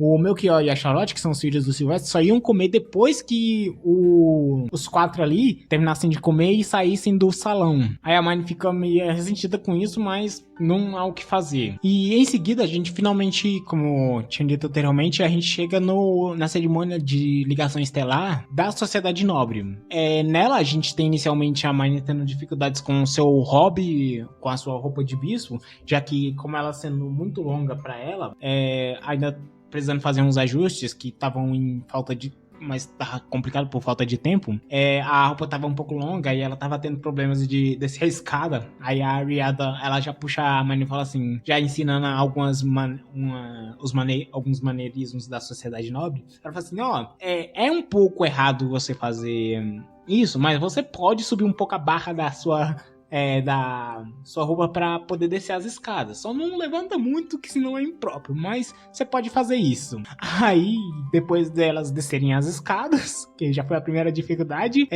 o Melchior e a Charlotte, que são os filhos do Sylvester, só iam comer depois que os 4 ali terminassem de comer e saíssem do salão. Aí a Hermione fica meio ressentida com isso, mas não há o que fazer. E em seguida, a gente finalmente, como tinha dito anteriormente, a gente chega na cerimônia de ligação estelar da Sociedade Nobre. Nela, a gente tem inicialmente a Hermione tendo dificuldades com o seu hobby, com a sua roupa de bispo, já que, como ela sendo muito longa pra ela, ainda precisando fazer uns ajustes que estavam em falta de... mas tava complicado por falta de tempo, a roupa tava um pouco longa e ela tava tendo problemas de descer a escada. Aí a Ariada, ela já puxa a Hermione e fala assim, já ensinando alguns maneirismos da sociedade nobre. Ela fala assim, é um pouco errado você fazer isso, mas você pode subir um pouco a barra da sua roupa pra poder descer as escadas. Só não levanta muito, que senão é impróprio, mas você pode fazer isso. Aí, depois delas descerem as escadas, que já foi a primeira dificuldade,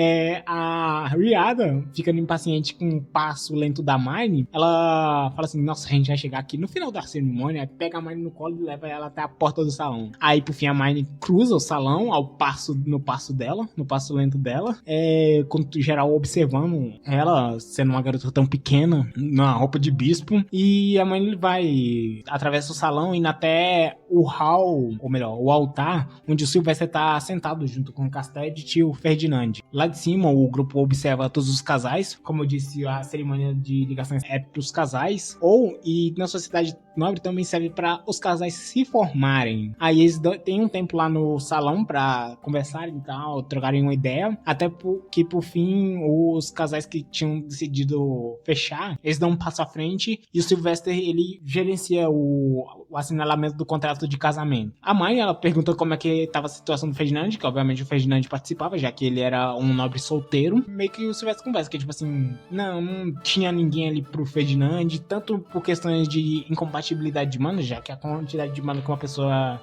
a Riada, ficando impaciente com o passo lento da Hermione, ela fala assim, nossa, a gente vai chegar aqui no final da cerimônia, pega a Hermione no colo e leva ela até a porta do salão. Aí, por fim, a Hermione cruza o salão no passo lento dela, com geral observando ela, sendo uma garota tão pequena, na roupa de bispo, e a mãe vai atravessa o salão indo até o hall, ou melhor, o altar, onde o Sylvester tá sentado junto com o Castede e tio Ferdinand. Lá de cima, o grupo observa todos os casais, como eu disse, a cerimônia de ligações é pros casais, e na sociedade nobre também serve para os casais se formarem. Aí eles têm um tempo lá no salão para conversarem e tal, trocarem uma ideia, até que por fim os casais que tinham decidido fechar, eles dão um passo à frente e o Sylvester, ele gerencia o assinalamento do contrato de casamento. A mãe, ela pergunta como é que estava a situação do Ferdinand, que obviamente o Ferdinand participava, já que ele era um nobre solteiro. Meio que o Sylvester conversa, que tipo assim, não tinha ninguém ali pro Ferdinand, tanto por questões de incompatibilidade de mana, já que a quantidade de mana que uma pessoa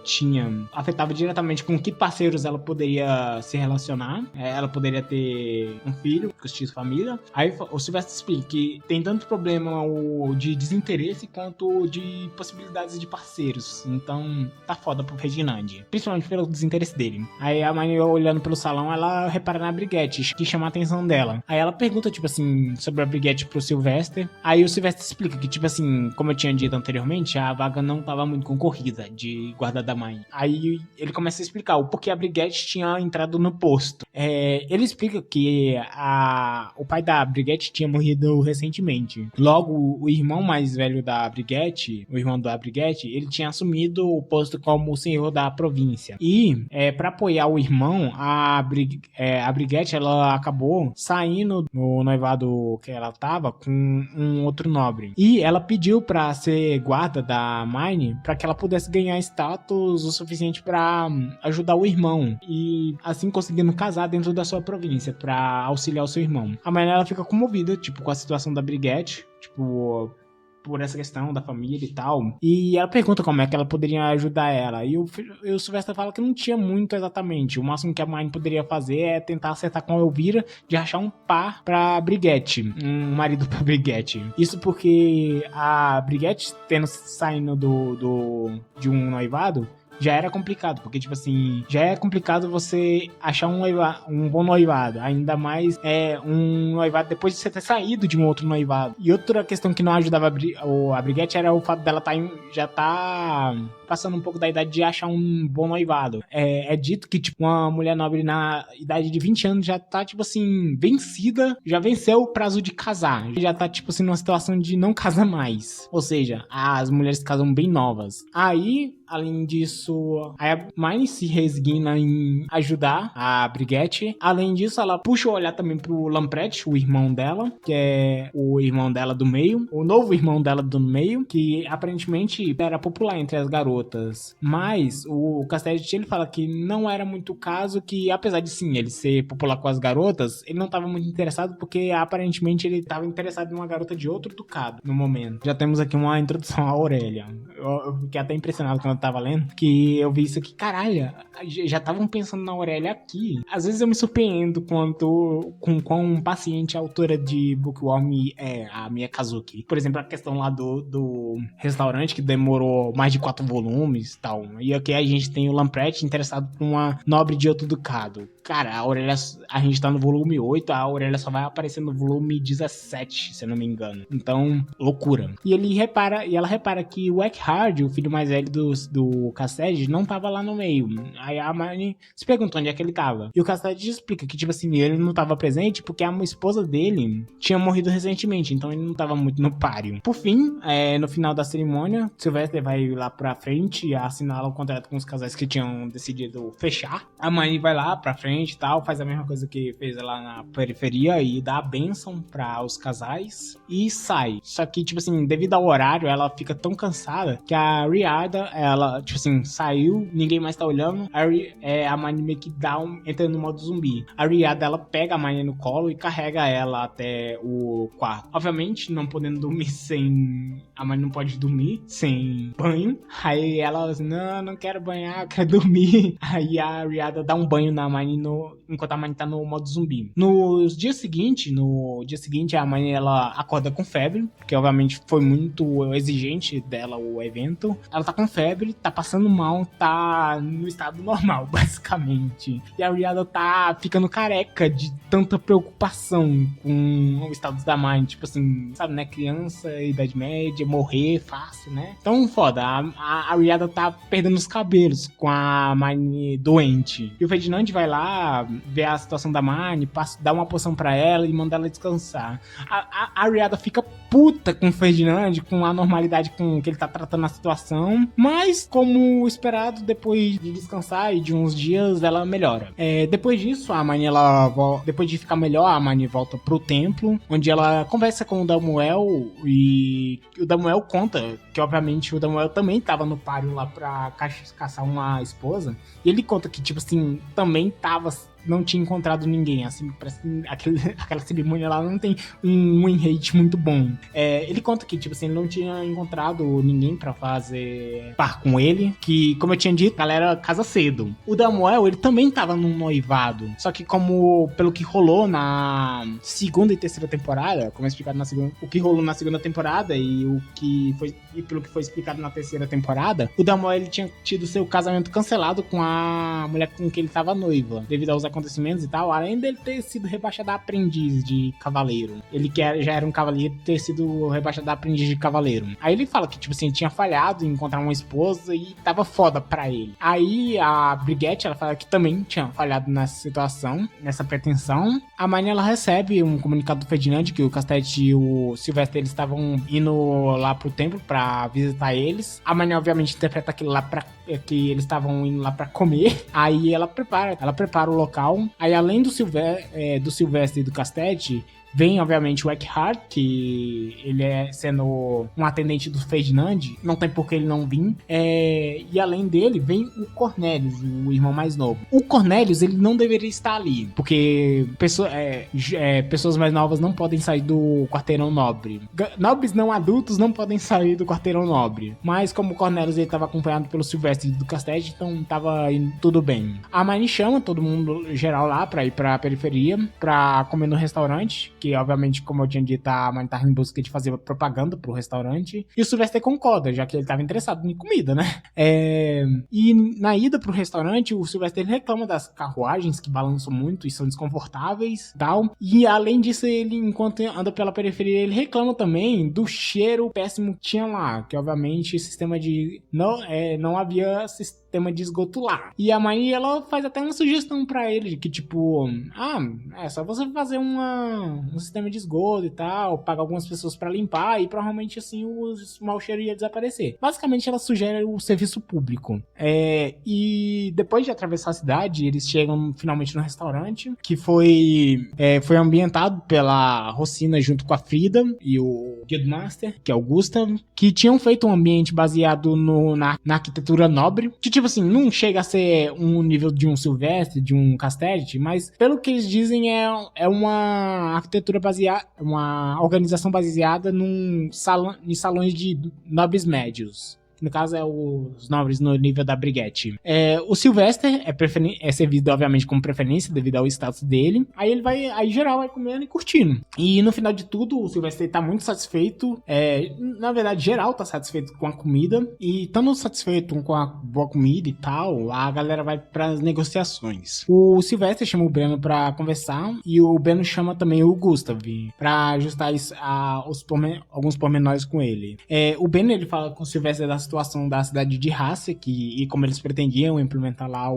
tinha afetava diretamente com que parceiros ela poderia se relacionar. Ela poderia ter um filho, constituir família. Aí o Sylvester explica que tem tanto problema de desinteresse quanto de possibilidades de parceiros. Então tá foda pro Ferdinand, principalmente pelo desinteresse dele. Aí a Hermione, olhando pelo salão, ela repara na Brigitte, que chama a atenção dela. Aí ela pergunta, tipo assim, sobre a Brigitte pro Sylvester. Aí o Sylvester explica que, tipo assim, como eu tinha dito anteriormente, a vaga não tava muito concorrida de guarda da mãe. Aí ele começa a explicar o porquê a Brigitte tinha entrado no posto. Ele explica que o pai da Brigitte tinha morrido recentemente. Logo, o irmão mais velho da Brigitte, o irmão da Brigitte, ele tinha assumido o posto como senhor da província. E, para apoiar o irmão, a Brigitte, ela acabou saindo no noivado que ela tava com um outro nobre. E ela pediu para ser guarda da Hermione para que ela pudesse ganhar status o suficiente para ajudar o irmão. E assim conseguindo casar dentro da sua província para auxiliar o seu irmão. A Hermione, ela fica comovida, tipo, com a situação da Brigitte, tipo, por essa questão da família e tal. E ela pergunta como é que ela poderia ajudar ela. E o Sylvester fala que não tinha muito exatamente. O máximo que a Hermione poderia fazer é tentar acertar com a Elvira de achar um par pra Brigitte, um marido pra Brigitte. Isso porque a Brigitte, saindo de um noivado, já era complicado, porque, tipo assim, já é complicado você achar um bom noivado, ainda mais um noivado depois de você ter saído de um outro noivado. E outra questão que não ajudava a Brigitte era o fato dela já tá passando um pouco da idade de achar um bom noivado. É dito que, tipo, uma mulher nobre na idade de 20 anos já tá, tipo assim, vencida, já venceu o prazo de casar, já tá, tipo assim, numa situação de não casar mais. Ou seja, as mulheres casam bem novas. Aí, além disso, a Hermione se resigna em ajudar a Brigitte. Além disso, ela puxa o olhar também pro Lamprecht, o irmão dela, que é o irmão dela do meio, o novo irmão dela do meio, que aparentemente era popular entre as garotas. Mas o Castede, ele fala que não era muito o caso, que apesar de sim, ele ser popular com as garotas, ele não estava muito interessado, porque aparentemente ele estava interessado em uma garota de outro ducado no momento. Já temos aqui uma introdução à Aurélia. Eu fiquei até impressionado quando eu tava lendo, que E eu vi isso aqui, caralho, já estavam pensando na Aurélia aqui. Às vezes eu me surpreendo com quão paciente a autora de Bookworm é, a Mia Kazuki. Por exemplo, a questão lá do restaurante, que demorou mais de 4 volumes e tal. E aqui a gente tem o Lamprecht interessado por uma nobre de outro ducado. Cara, a Aurélia, a gente tá no volume 8, a Aurélia só vai aparecer no volume 17, se eu não me engano. Então, loucura. E ela repara que o Eckhard, o filho mais velho do Cassidy, não tava lá no meio. Aí a Hermione se perguntou onde é que ele tava. E o Cassidy explica que, tipo assim, ele não tava presente porque a esposa dele tinha morrido recentemente, então ele não tava muito no páreo. Por fim, no final da cerimônia, Sylvester vai lá pra frente, assinala o contrato com os casais que tinham decidido fechar. A Hermione vai lá pra frente e tal, faz a mesma coisa que fez lá na periferia e dá a bênção para os casais e sai. Só que, tipo assim, devido ao horário, ela fica tão cansada que a Riada, ela, tipo assim, saiu, ninguém mais tá olhando, a Hermione meio que entra no modo zumbi. A Riada, ela pega a Hermione no colo e carrega ela até o quarto. Obviamente, não podendo dormir sem... A Hermione não pode dormir sem banho. Aí ela, não quero banhar, quero dormir. Aí a Riada dá um banho na Hermione enquanto a Hermione tá no modo zumbi. No dia seguinte, a Hermione, ela acorda com febre, que obviamente foi muito exigente dela o evento. Ela tá com febre, tá passando mal, tá no estado normal, basicamente. E a Riada tá ficando careca de tanta preocupação com o estado da Hermione. Tipo assim, sabe, né? Criança, idade média, morrer fácil, né? Então, foda. A Riada tá perdendo os cabelos com a Hermione doente. E o Ferdinand vai lá ver a situação da Hermione, dá uma poção pra ela e manda ela descansar. A Riada fica puta com o Ferdinand, com a normalidade com que ele tá tratando a situação, mas como esperado, depois de descansar e de uns dias, ela melhora. Depois disso, a Hermione, depois de ficar melhor, a Hermione volta pro templo, onde ela conversa com o Damuel e o Damuel conta que, obviamente, o Damuel também tava no páreo lá pra caçar uma esposa, e ele conta que, tipo assim, também não tinha encontrado ninguém, assim, parece que aquela cerimônia lá não tem um win rate muito bom. Ele conta que, tipo assim, ele não tinha encontrado ninguém pra fazer par com ele, que, como eu tinha dito, a galera casa cedo. O Damuel, ele também tava num noivado, só que pelo que rolou na segunda e terceira temporada, como é explicado o que rolou na segunda temporada e pelo que foi explicado na terceira temporada, o Damuel, ele tinha tido seu casamento cancelado com a mulher com quem ele tava noiva, devido aos acontecimentos e tal, além dele ter sido rebaixado a aprendiz de cavaleiro. Ele que já era um cavaleiro, ter sido rebaixado a aprendiz de cavaleiro. Aí ele fala que, tipo assim, tinha falhado em encontrar uma esposa e tava foda pra ele. Aí a Brigitte, ela fala que também tinha falhado nessa situação, nessa pretensão. A Hermione, ela recebe um comunicado do Ferdinand que o Castelli e o Sylvester, eles estavam indo lá pro templo pra visitar eles. A Hermione, obviamente, interpreta aquilo lá que eles estavam indo lá pra comer. Aí ela prepara o local. Aí, além do Sylvester e do Castelli, vem, obviamente, o Eckhart, que ele sendo um atendente do Ferdinand, não tem por que ele não vir. E além dele, vem o Cornelius, o irmão mais novo. O Cornelius, ele não deveria estar ali, porque pessoas mais novas não podem sair do quarteirão nobre. Nobres não adultos não podem sair do quarteirão nobre. Mas como o Cornelius estava acompanhado pelo Sylvester e do Castelli, então tava indo tudo bem. A Hermione chama todo mundo geral lá pra ir pra periferia, pra comer no restaurante, que obviamente, como eu tinha dito, a Hermione tava em busca de fazer propaganda pro restaurante, e o Sylvester concorda, já que ele tava interessado em comida, né? E na ida pro restaurante, o Sylvester, ele reclama das carruagens que balançam muito e são desconfortáveis, tal, e além disso, ele, enquanto anda pela periferia, ele reclama também do cheiro péssimo que tinha lá, que obviamente não havia sistema de esgoto lá. E a Hermione, ela faz até uma sugestão pra ele, que tipo, só você fazer um sistema de esgoto e tal, pagar algumas pessoas pra limpar e provavelmente assim o mau cheiro ia desaparecer. Basicamente ela sugere o serviço público. E depois de atravessar a cidade, eles chegam finalmente no restaurante, que foi ambientado pela Rossina junto com a Frida e o Guildmaster, que é o Gustav, que tinham feito um ambiente baseado na arquitetura nobre, que tipo assim, não chega a ser um nível de um Sylvester, de um Castelli, mas pelo que eles dizem é uma arquitetura baseada, uma organização baseada em salões de nobres médios. que no caso é os nobres no nível da Brigitte. O Sylvester é servido, obviamente, como preferência, devido ao status dele. Aí geral vai comendo e curtindo. E no final de tudo, o Sylvester tá muito satisfeito. Na verdade, geral tá satisfeito com a comida. E estando satisfeito com a boa comida e tal, a galera vai pras negociações. O Sylvester chama o Breno pra conversar. E o Breno chama também o Gustav pra ajustar alguns pormenores com ele. O Breno, ele fala com o Sylvester da situação da cidade de Hasek e como eles pretendiam implementar lá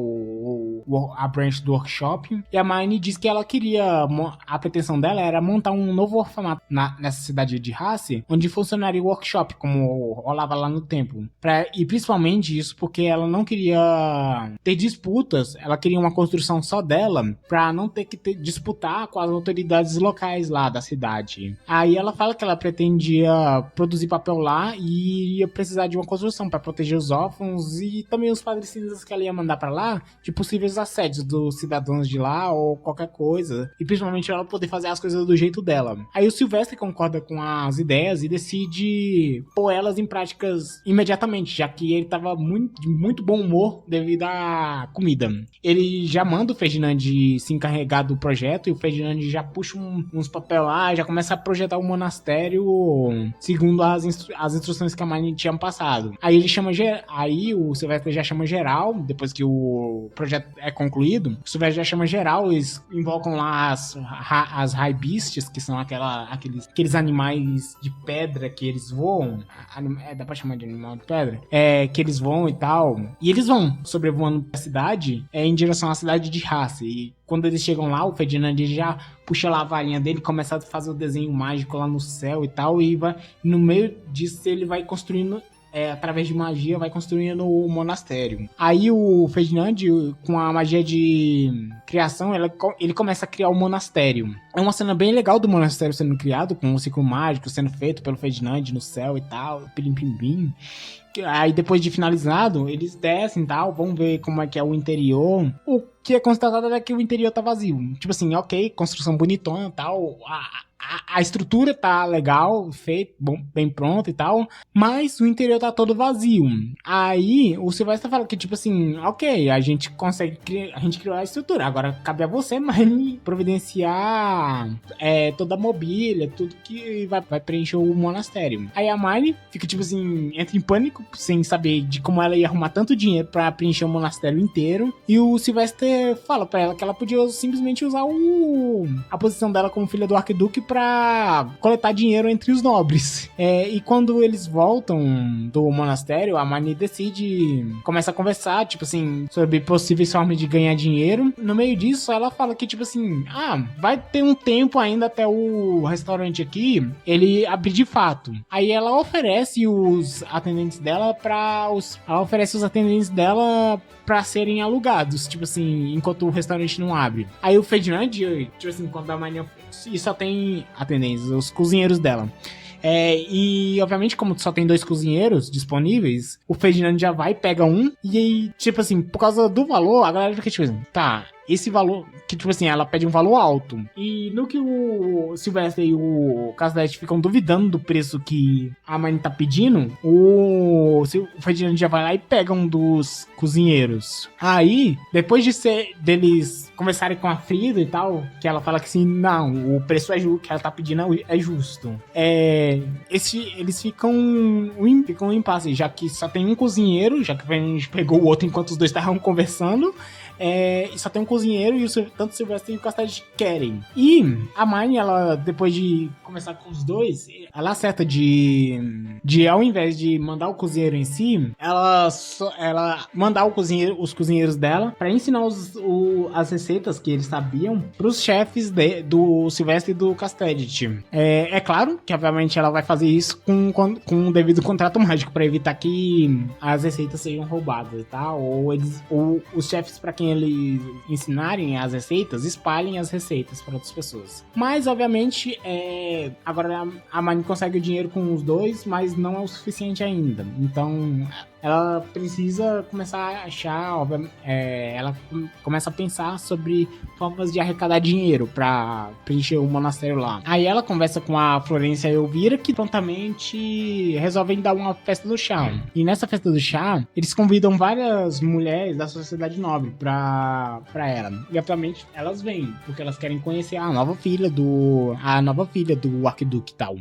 a branch do workshop. E a Marnie diz que ela queria, a pretensão dela era montar um novo orfanato nessa cidade de Hasek, onde funcionaria o workshop, como rolava lá no templo. E principalmente isso porque ela não queria ter disputas, ela queria uma construção só dela, pra não ter que disputar com as autoridades locais lá da cidade. Aí ela fala que ela pretendia produzir papel lá e ia precisar de uma construção para proteger os órfãos e também os padres cinzas que ela ia mandar para lá de possíveis assédios dos cidadãos de lá ou qualquer coisa, e principalmente ela poder fazer as coisas do jeito dela. Aí o Sylvester concorda com as ideias e decide pôr elas em práticas imediatamente, já que ele tava de muito bom humor devido à comida. Ele já manda o Ferdinand se encarregar do projeto e o Ferdinand já puxa uns papel lá, já começa a projetar o monastério segundo as instruções que a Marnie tinha passado. Aí o Sylvester já chama geral, depois que o projeto é concluído, o Sylvester já chama geral, eles invocam lá as High Beasts, que são aqueles animais de pedra que eles voam. Dá pra chamar de animal de pedra? Que eles voam e tal. E eles vão sobrevoando a cidade em direção à cidade de Hasse. E quando eles chegam lá, o Ferdinand já puxa lá a varinha dele, começa a fazer o desenho mágico lá no céu e tal, e no meio disso ele vai construindo, através de magia, vai construindo o monastério. Aí o Ferdinand, com a magia de criação, ele começa a criar o monastério. É uma cena bem legal do monastério sendo criado, com um ciclo mágico sendo feito pelo Ferdinand no céu e tal, pilim pim pim. Aí depois de finalizado, eles descem e tal, vão ver como é que é o interior. O que é constatado é que o interior tá vazio. Tipo assim, ok, construção bonitona e tal, a estrutura tá legal, feito, bem pronta e tal, mas o interior tá todo vazio. Aí o Sylvester fala que, tipo assim, ok, a gente criou a estrutura, agora cabe a você, mas providenciar toda a mobília, tudo que vai preencher o monastério. Aí a Marnie fica, tipo assim, entra em pânico, sem saber de como ela ia arrumar tanto dinheiro pra preencher o monastério inteiro, e o Sylvester fala pra ela que ela podia simplesmente usar a posição dela como filha do arquiduque pra coletar dinheiro entre os nobres. E quando eles voltam do monastério, a Marnie começa a conversar, tipo assim, sobre possíveis formas de ganhar dinheiro. No meio disso, ela fala que, tipo assim, vai ter um tempo ainda até o restaurante aqui, ele abrir de fato. Aí ela oferece os atendentes dela pra serem alugados, tipo assim, enquanto o restaurante não abre. Aí o Ferdinand, tipo assim, quando a Marnie só tem atendentes, os cozinheiros dela. E obviamente, como só tem 2 cozinheiros disponíveis, o Ferdinand já vai, pega um, e aí, tipo assim, por causa do valor, a galera fica tipo assim, tá, esse valor, que tipo assim, ela pede um valor alto. E no que o Sylvester e o Castellet ficam duvidando do preço que a Marnie tá pedindo, o Ferdinand já vai lá e pega um dos cozinheiros. Aí, depois deles conversarem com a Frida e tal, que ela fala que assim, não, o preço que ela tá pedindo é justo. Eles ficam em impasse, já que só tem um cozinheiro, já que a gente pegou o outro enquanto os dois estavam conversando. E só tem um cozinheiro e tanto o Sylvester e o Castellet querem. E a Marnie, ela, depois de conversar com os dois, ela acerta de ao invés de mandar o cozinheiro em si, ela mandar os cozinheiros dela pra ensinar as receitas que eles sabiam pros chefes do Sylvester e do Castellet. É claro que, obviamente, ela vai fazer isso com um devido contrato mágico pra evitar que as receitas sejam roubadas, tá? Ou os chefes, pra quem eles ensinarem as receitas, espalhem as receitas para outras pessoas. Mas, obviamente, agora a Marnie consegue o dinheiro com os dois, mas não é o suficiente ainda. Então, ela precisa começar a achar, ela começa a pensar sobre formas de arrecadar dinheiro pra preencher o monastério lá. Aí ela conversa com a Florência e a Elvira, que prontamente resolvem dar uma festa do chá. E nessa festa do chá, eles convidam várias mulheres da sociedade nobre pra ela. E obviamente elas vêm, porque elas querem conhecer a nova filha do arquiduque e tal.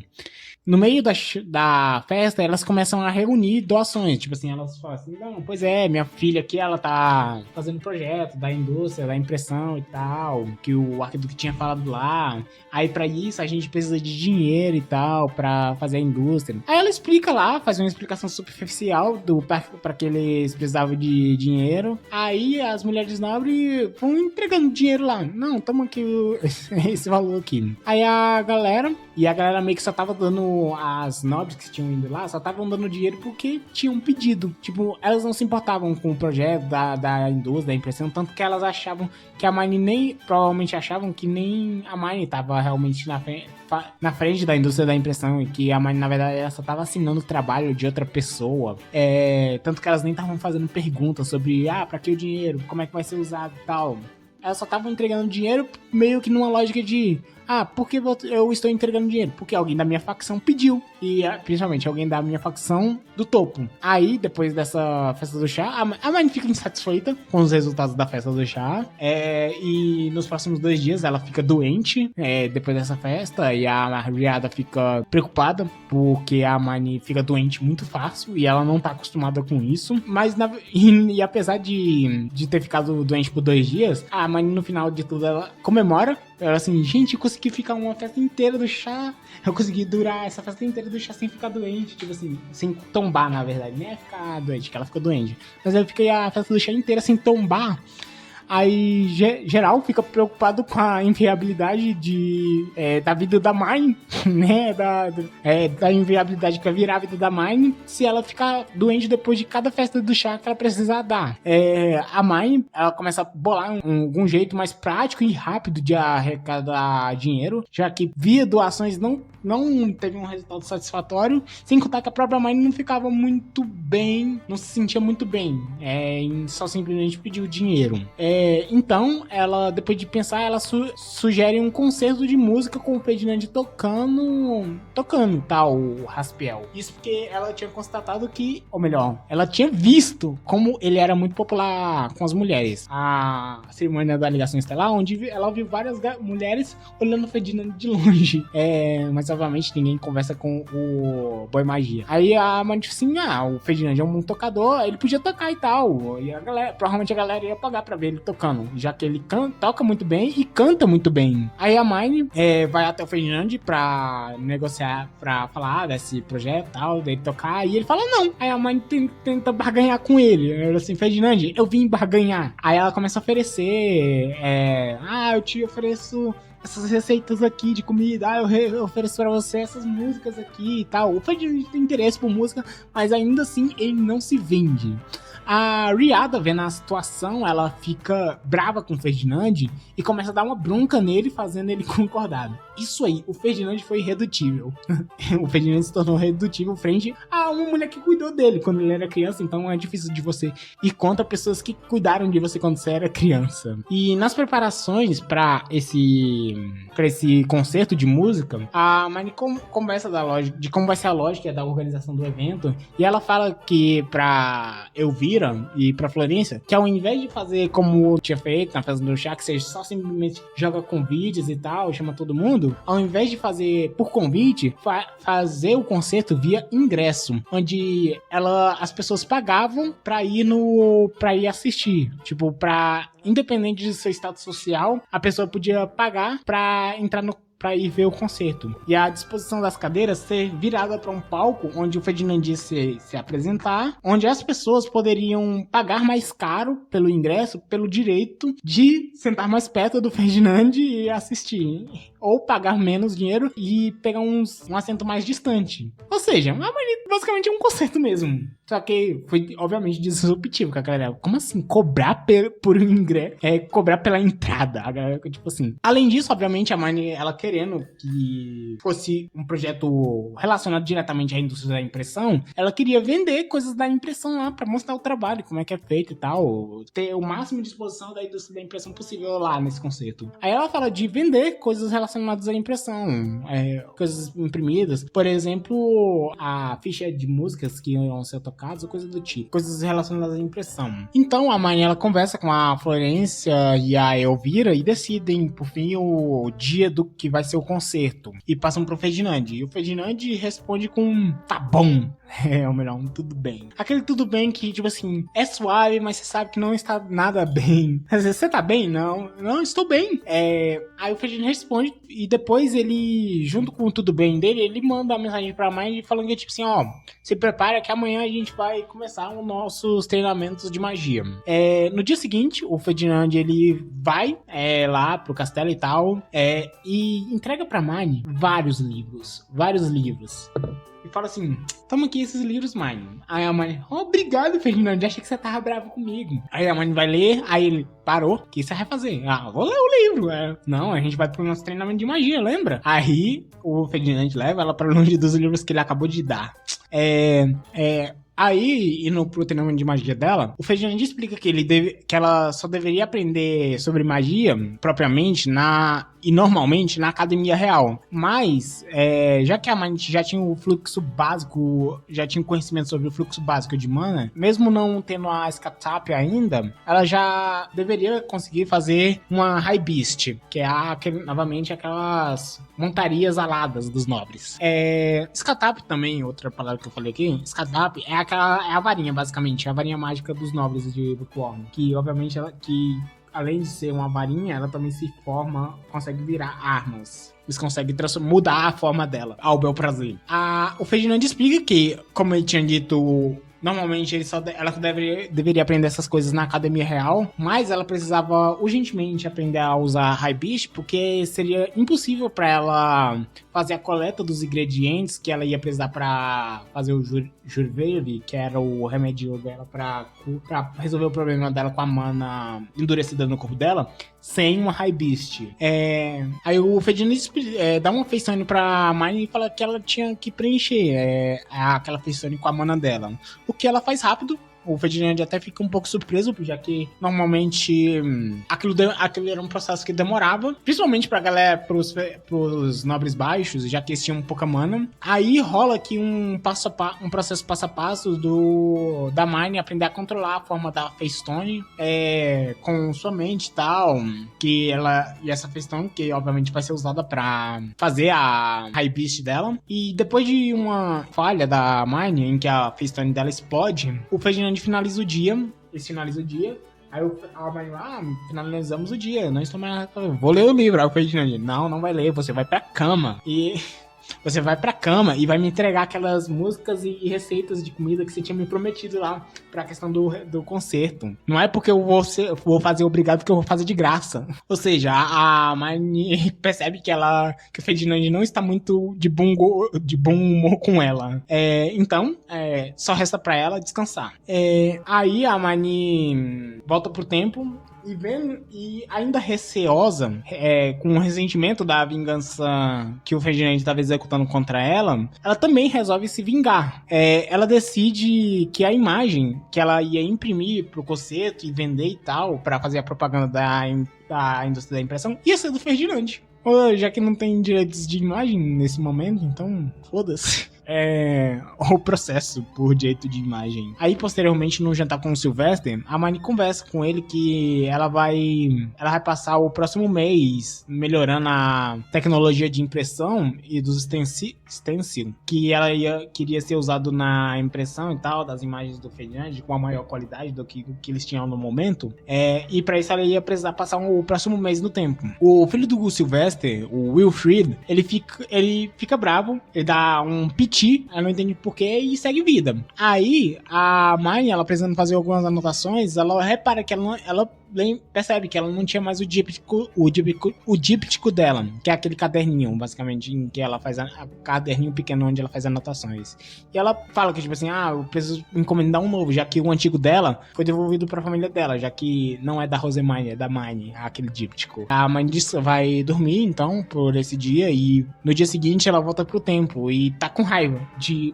No meio da festa, elas começam a reunir doações. Tipo assim, elas falam assim, não, pois é, minha filha aqui, ela tá fazendo projeto da indústria, da impressão e tal, que o arquiduque tinha falado lá. Aí pra isso a gente precisa de dinheiro e tal, pra fazer a indústria. Aí ela explica lá, faz uma explicação superficial pra que eles precisavam de dinheiro. Aí as mulheres nobres vão entregando dinheiro lá. Não, toma aqui esse valor aqui. Aí a galera meio que só tava dando, as nobres que tinham ido lá, só estavam dando dinheiro porque tinham pedido. Tipo, elas não se importavam com o projeto da indústria, da impressão, tanto que elas achavam que a Mine provavelmente achavam que nem a Mine tava realmente na frente da indústria da impressão e que a Mine, na verdade, ela só tava assinando o trabalho de outra pessoa. Tanto que elas nem estavam fazendo perguntas sobre, pra que o dinheiro, como é que vai ser usado e tal. Elas só estavam entregando dinheiro meio que numa lógica de, por que eu estou entregando dinheiro? Porque alguém da minha facção pediu. E principalmente alguém da minha facção do topo. Aí, depois dessa festa do chá, a Mine fica insatisfeita com os resultados da festa do chá. E nos próximos 2 dias ela fica doente depois dessa festa. E a Riada fica preocupada porque a Mine fica doente muito fácil. E ela não tá acostumada com isso. Mas, apesar de ter ficado doente por 2 dias, a Mine no final de tudo ela comemora. Ela assim, gente, eu consegui ficar uma festa inteira do chá. Eu consegui durar essa festa inteira do chá sem ficar doente. Tipo assim, sem tombar, na verdade. Nem é ficar doente, que ela ficou doente. Mas eu fiquei a festa do chá inteira sem tombar. Aí, geral fica preocupado com a inviabilidade da vida da Mine, né? Da inviabilidade que vai virar a vida da Mine se ela ficar doente depois de cada festa do chá que ela precisar dar. A Mine, ela começa a bolar algum jeito mais prático e rápido de arrecadar dinheiro, já que via doações não teve um resultado satisfatório, sem contar que a própria Mine não ficava muito bem, não se sentia muito bem, só simplesmente pediu dinheiro. Então, ela, depois de pensar, ela sugere um concerto de música com o Ferdinand tocando tal, o Raspiel. Isso porque ela tinha constatado que, ou melhor, ela tinha visto como ele era muito popular com as mulheres. A cerimônia da ligação estelar, onde ela viu várias mulheres olhando o Ferdinand de longe. Mas obviamente ninguém conversa com o Boy Magia. Aí a Mine disse assim, o Ferdinand é um bom tocador, ele podia tocar e tal. E provavelmente a galera ia pagar pra ver ele tocando, já que ele toca muito bem e canta muito bem. Aí a Mine vai até o Ferdinand pra negociar, pra falar desse projeto e tal, dele tocar, e ele fala não. Aí a Mine tenta barganhar com ele. Ela assim, Ferdinand, eu vim barganhar. Aí ela começa a oferecer, eu te ofereço essas receitas aqui de comida, eu ofereço pra você essas músicas aqui e tal. O Ferdinand tem interesse por música, mas ainda assim ele não se vende. A Riada, vendo a situação, ela fica brava com o Ferdinand e começa a dar uma bronca nele, fazendo ele concordar. Isso aí, o Ferdinand foi irredutível. O Ferdinand se tornou redutível frente a uma mulher que cuidou dele quando ele era criança, então é difícil de você ir contra pessoas que cuidaram de você quando você era criança. E nas preparações para esse concerto de música, a Mine conversa de como vai ser a lógica da organização do evento, e ela fala que pra Elvira e pra Florência, que ao invés de fazer como tinha feito na festa do chá, que seja só simplesmente joga convites e tal, chama todo mundo, ao invés de fazer por convite, fazer o concerto via ingresso, onde as pessoas pagavam pra ir assistir, tipo, independente do seu status social, a pessoa podia pagar pra entrar pra ir ver o concerto. E a disposição das cadeiras ser virada para um palco onde o Ferdinand ia se apresentar, onde as pessoas poderiam pagar mais caro pelo ingresso, pelo direito de sentar mais perto do Ferdinand e assistir. Ou pagar menos dinheiro e pegar um assento mais distante. Ou seja, basicamente é um concerto mesmo. Só que foi, obviamente, disruptivo com a galera. Como assim? Cobrar por um ingresso? Cobrar pela entrada. A galera, tipo assim. Além disso, obviamente, a Mine, ela queria querendo que fosse um projeto relacionado diretamente à indústria da impressão, ela queria vender coisas da impressão lá pra mostrar o trabalho, como é que é feito e tal, ter o máximo de exposição da indústria da impressão possível lá nesse concerto. Aí ela fala de vender coisas relacionadas à impressão, coisas imprimidas, por exemplo, a ficha de músicas que iam ser tocadas ou coisa do tipo, coisas relacionadas à impressão. Então a Mari, ela conversa com a Florência e a Elvira e decidem, por fim, o dia do que vai ser o concerto. E passam pro Ferdinand. E o Ferdinand responde com tá bom. Ou melhor, tudo bem. Aquele tudo bem que, tipo assim, é suave, mas você sabe que não está nada bem. Você tá bem? Não. Não, estou bem. Aí o Ferdinand responde e depois ele, junto com o tudo bem dele, ele manda uma mensagem pra Mari falando que, tipo assim, ó, se prepara que amanhã a gente vai começar os nossos treinamentos de magia. No dia seguinte, o Ferdinand, ele vai lá pro castelo e tal, e entrega pra Mari vários livros. E fala assim, toma aqui esses livros, Mari. Aí a Mari, obrigado, Ferdinand, achei que você tava bravo comigo. Aí a Mari vai ler, aí ele, parou, o que você vai fazer? Vou ler o livro. Não, a gente vai pro nosso treinamento de magia, lembra? Aí o Ferdinand leva ela pra longe dos livros que ele acabou de dar. Aí, indo pro treinamento de magia dela, o Ferdinand explica que ela só deveria aprender sobre magia, propriamente, normalmente na academia real. Mas, já que a Manny já tinha o fluxo básico, já tinha conhecimento sobre o fluxo básico de mana, mesmo não tendo a Skatap ainda, ela já deveria conseguir fazer uma High Beast, que é novamente aquelas montarias aladas dos nobres. Skatap também, outra palavra que eu falei aqui, Skatap é a varinha, basicamente, a varinha mágica dos nobres de Bookworm, que obviamente além de ser uma varinha, ela também consegue virar armas. Eles conseguem mudar a forma dela, ao bel prazer. O Ferdinand explica que, como ele tinha dito, normalmente ela deveria aprender essas coisas na academia real, mas ela precisava urgentemente aprender a usar High Beast, porque seria impossível para ela fazer a coleta dos ingredientes que ela ia precisar para fazer o Jurveli, que era o remédio dela para resolver o problema dela com a mana endurecida no corpo dela, sem uma High Beast. Aí o Ferdinand dá uma FaceTime pra Mine e fala que ela tinha que preencher aquela FaceTime com a mana dela. O que ela faz rápido. O Ferdinand até fica um pouco surpreso, já que normalmente aquilo era um processo que demorava, principalmente pra galera, pros nobres baixos, já que eles tinham pouca mana. Aí rola aqui um processo passo a passo da Mine aprender a controlar a forma da Facestone com sua mente e tal, e essa Facestone, que obviamente vai ser usada pra fazer a High Beast dela. E depois de uma falha da Mine, em que a Facestone dela explode, o Ferdinand finaliza o dia. Aí a Mine, finalizamos o dia, não estou mais... Vou ler o livro. Aí o Ferdinand, não vai ler, você vai pra cama. Você vai pra cama e vai me entregar aquelas músicas e receitas de comida que você tinha me prometido lá pra questão do concerto. Não é porque eu vou fazer obrigado que eu vou fazer de graça. Ou seja, a Mine percebe que o Ferdinand não está muito de bom humor com ela. Então, só resta pra ela descansar. Aí a Mine volta pro tempo e ainda receosa, com o ressentimento da vingança que o Ferdinand estava executando contra ela também resolve se vingar. Ela decide que a imagem que ela ia imprimir pro concerto e vender e tal, pra fazer a propaganda da indústria da impressão, ia ser do Ferdinand. Já que não tem direitos de imagem nesse momento, então foda-se. O processo por direito de imagem. Aí, posteriormente, no jantar com o Sylvester, a Mine conversa com ele que ela vai passar o próximo mês melhorando a tecnologia de impressão e dos stencil, que ela queria ser usado na impressão e tal, das imagens do Ferdinand, com a maior qualidade do que eles tinham no momento. E pra isso ela ia precisar passar o próximo mês no tempo. O filho do Sylvester, o Wilfrid, ele fica bravo, ele dá um piti admitir, ela não entende porquê e segue vida. Aí, a Mine, ela precisando fazer algumas anotações, ela repara que ela percebe que ela não tinha mais o díptico dela, que é aquele caderninho, basicamente, em que ela faz caderninho pequeno onde ela faz anotações. E ela fala que, tipo assim, eu preciso encomendar um novo, já que o antigo dela foi devolvido pra família dela, já que não é da Rosemine, é da Mine, aquele díptico. A Mine vai dormir, então, por esse dia, e no dia seguinte ela volta pro tempo, e tá com raiva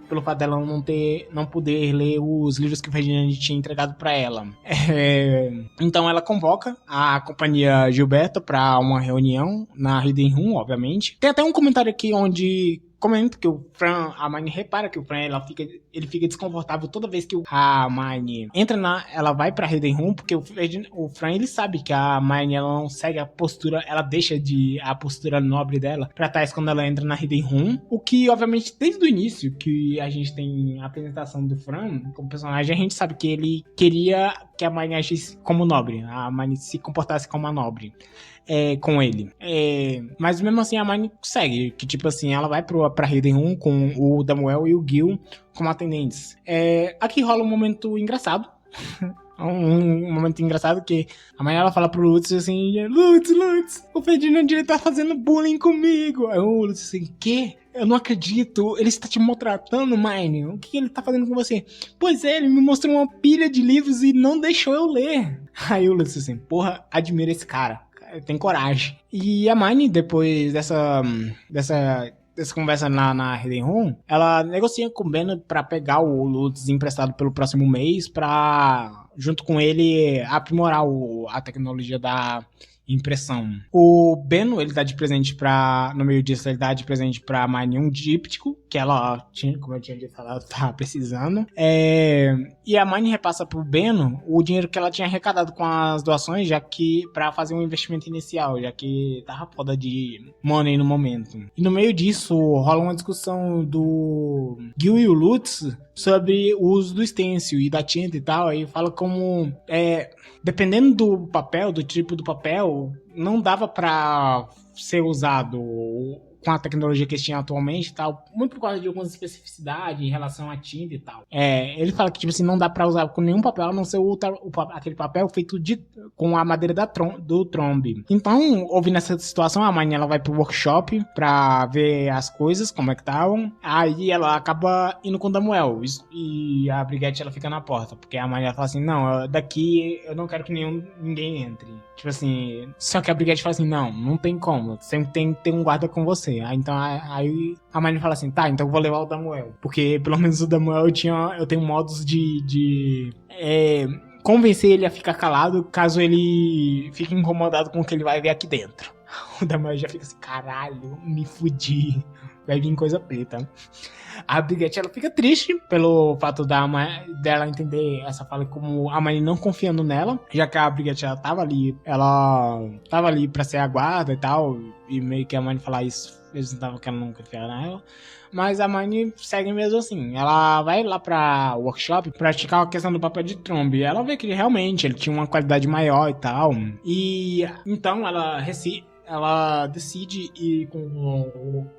pelo fato dela não poder ler os livros que o Ferdinand tinha entregado pra ela. Então ela convoca a companhia Gilberta pra uma reunião na Hidden Room, obviamente. Tem até um comentário aqui onde comenta que a Mine repara que o Fran ele fica desconfortável toda vez que a Mine ela vai pra Hidden Room, porque o Fran ele sabe que a Mine ela não segue a postura, ela deixa a postura nobre dela pra trás quando ela entra na Hidden Room, o que obviamente desde o início que a gente tem a apresentação do Fran como personagem, a gente sabe que ele queria que a Mine agisse como nobre, a Mine se comportasse como a nobre. Com ele. Mas mesmo assim a Mine segue, que tipo assim, ela vai pra Hidden Room com o Damuel e o Gil como atendentes. Aqui rola um momento engraçado. Um momento engraçado que a Mine ela fala pro Lutz assim, Lutz, o Ferdinand ele tá fazendo bullying comigo. Aí o Lutz assim, quê? Eu não acredito, ele está te maltratando, Mine. O que ele tá fazendo com você? Pois é, ele me mostrou uma pilha de livros e não deixou eu ler. Aí o Lutz assim, porra, admira esse cara. Tem coragem. E a Mine, depois dessa conversa na Hidden Room, ela negocia com o Ben pra pegar o Lutz emprestado pelo próximo mês pra, junto com ele, aprimorar a tecnologia da impressão. O Beno, ele dá de presente no meio disso, ele dá de presente pra Mine um díptico, que ela tinha, como eu tinha dito, ela tava precisando. E a Mine repassa pro Beno o dinheiro que ela tinha arrecadado com as doações, já que pra fazer um investimento inicial, já que tava foda de money no momento. E no meio disso, rola uma discussão do Gil e o Lutz sobre o uso do stencil e da tinta e tal, aí fala como dependendo do papel, do tipo do papel, não dava pra ser usado com a tecnologia que eles tinham atualmente e tal, muito por causa de algumas especificidades em relação à tinta e tal. Ele fala que, tipo assim, não dá pra usar com nenhum papel, a não ser aquele papel feito com a madeira do trombe. Então, ouvindo essa situação, a Mine ela vai pro workshop pra ver as coisas, como é que estavam. Aí ela acaba indo com o Damuel, e a Brigitte ela fica na porta, porque a Mine ela fala assim, não, daqui eu não quero que ninguém entre. Tipo assim, só que a Brigitte fala assim, não tem como, sempre tem que ter um guarda com você. Então aí a Mine fala assim, tá, então eu vou levar o Damuel, porque pelo menos o Damuel eu tenho modos de convencer ele a ficar calado, caso ele fique incomodado com o que ele vai ver aqui dentro. O Damuel já fica assim, caralho, me fudi, vai vir coisa preta. A Brigitte ela fica triste pelo fato dela entender essa fala como a Mine não confiando nela, já que a Brigitte ela tava ali pra ser a guarda e tal, e meio que a Mine falar isso, eles não estavam querendo não confiar nela. Mas a Mine segue mesmo assim. Ela vai lá pra workshop praticar a questão do papel de trombe. Ela vê que realmente ele tinha uma qualidade maior e tal. E então ela decide ir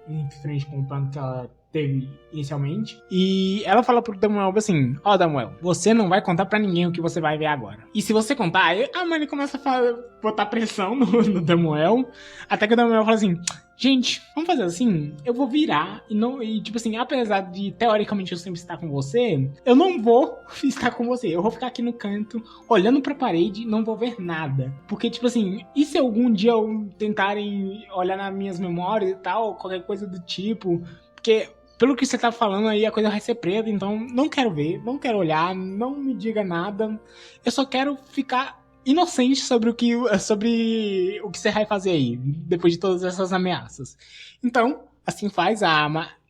em frente com o plano que ela teve inicialmente. E ela fala pro Damuel assim, Damuel, você não vai contar pra ninguém o que você vai ver agora. E se você contar, aí a Mine começa a botar pressão no Damuel, até que o Damuel fala assim, gente, vamos fazer assim, eu vou virar e tipo assim, apesar de teoricamente eu sempre estar com você, eu não vou estar com você, eu vou ficar aqui no canto, olhando pra parede, não vou ver nada. Porque tipo assim, e se algum dia eu tentarem olhar nas minhas memórias e tal, qualquer coisa do tipo, porque pelo que você tá falando aí, a coisa vai ser preta, então não quero ver, não quero olhar, não me diga nada. Eu só quero ficar inocente sobre o que você vai fazer aí, depois de todas essas ameaças. Então, assim faz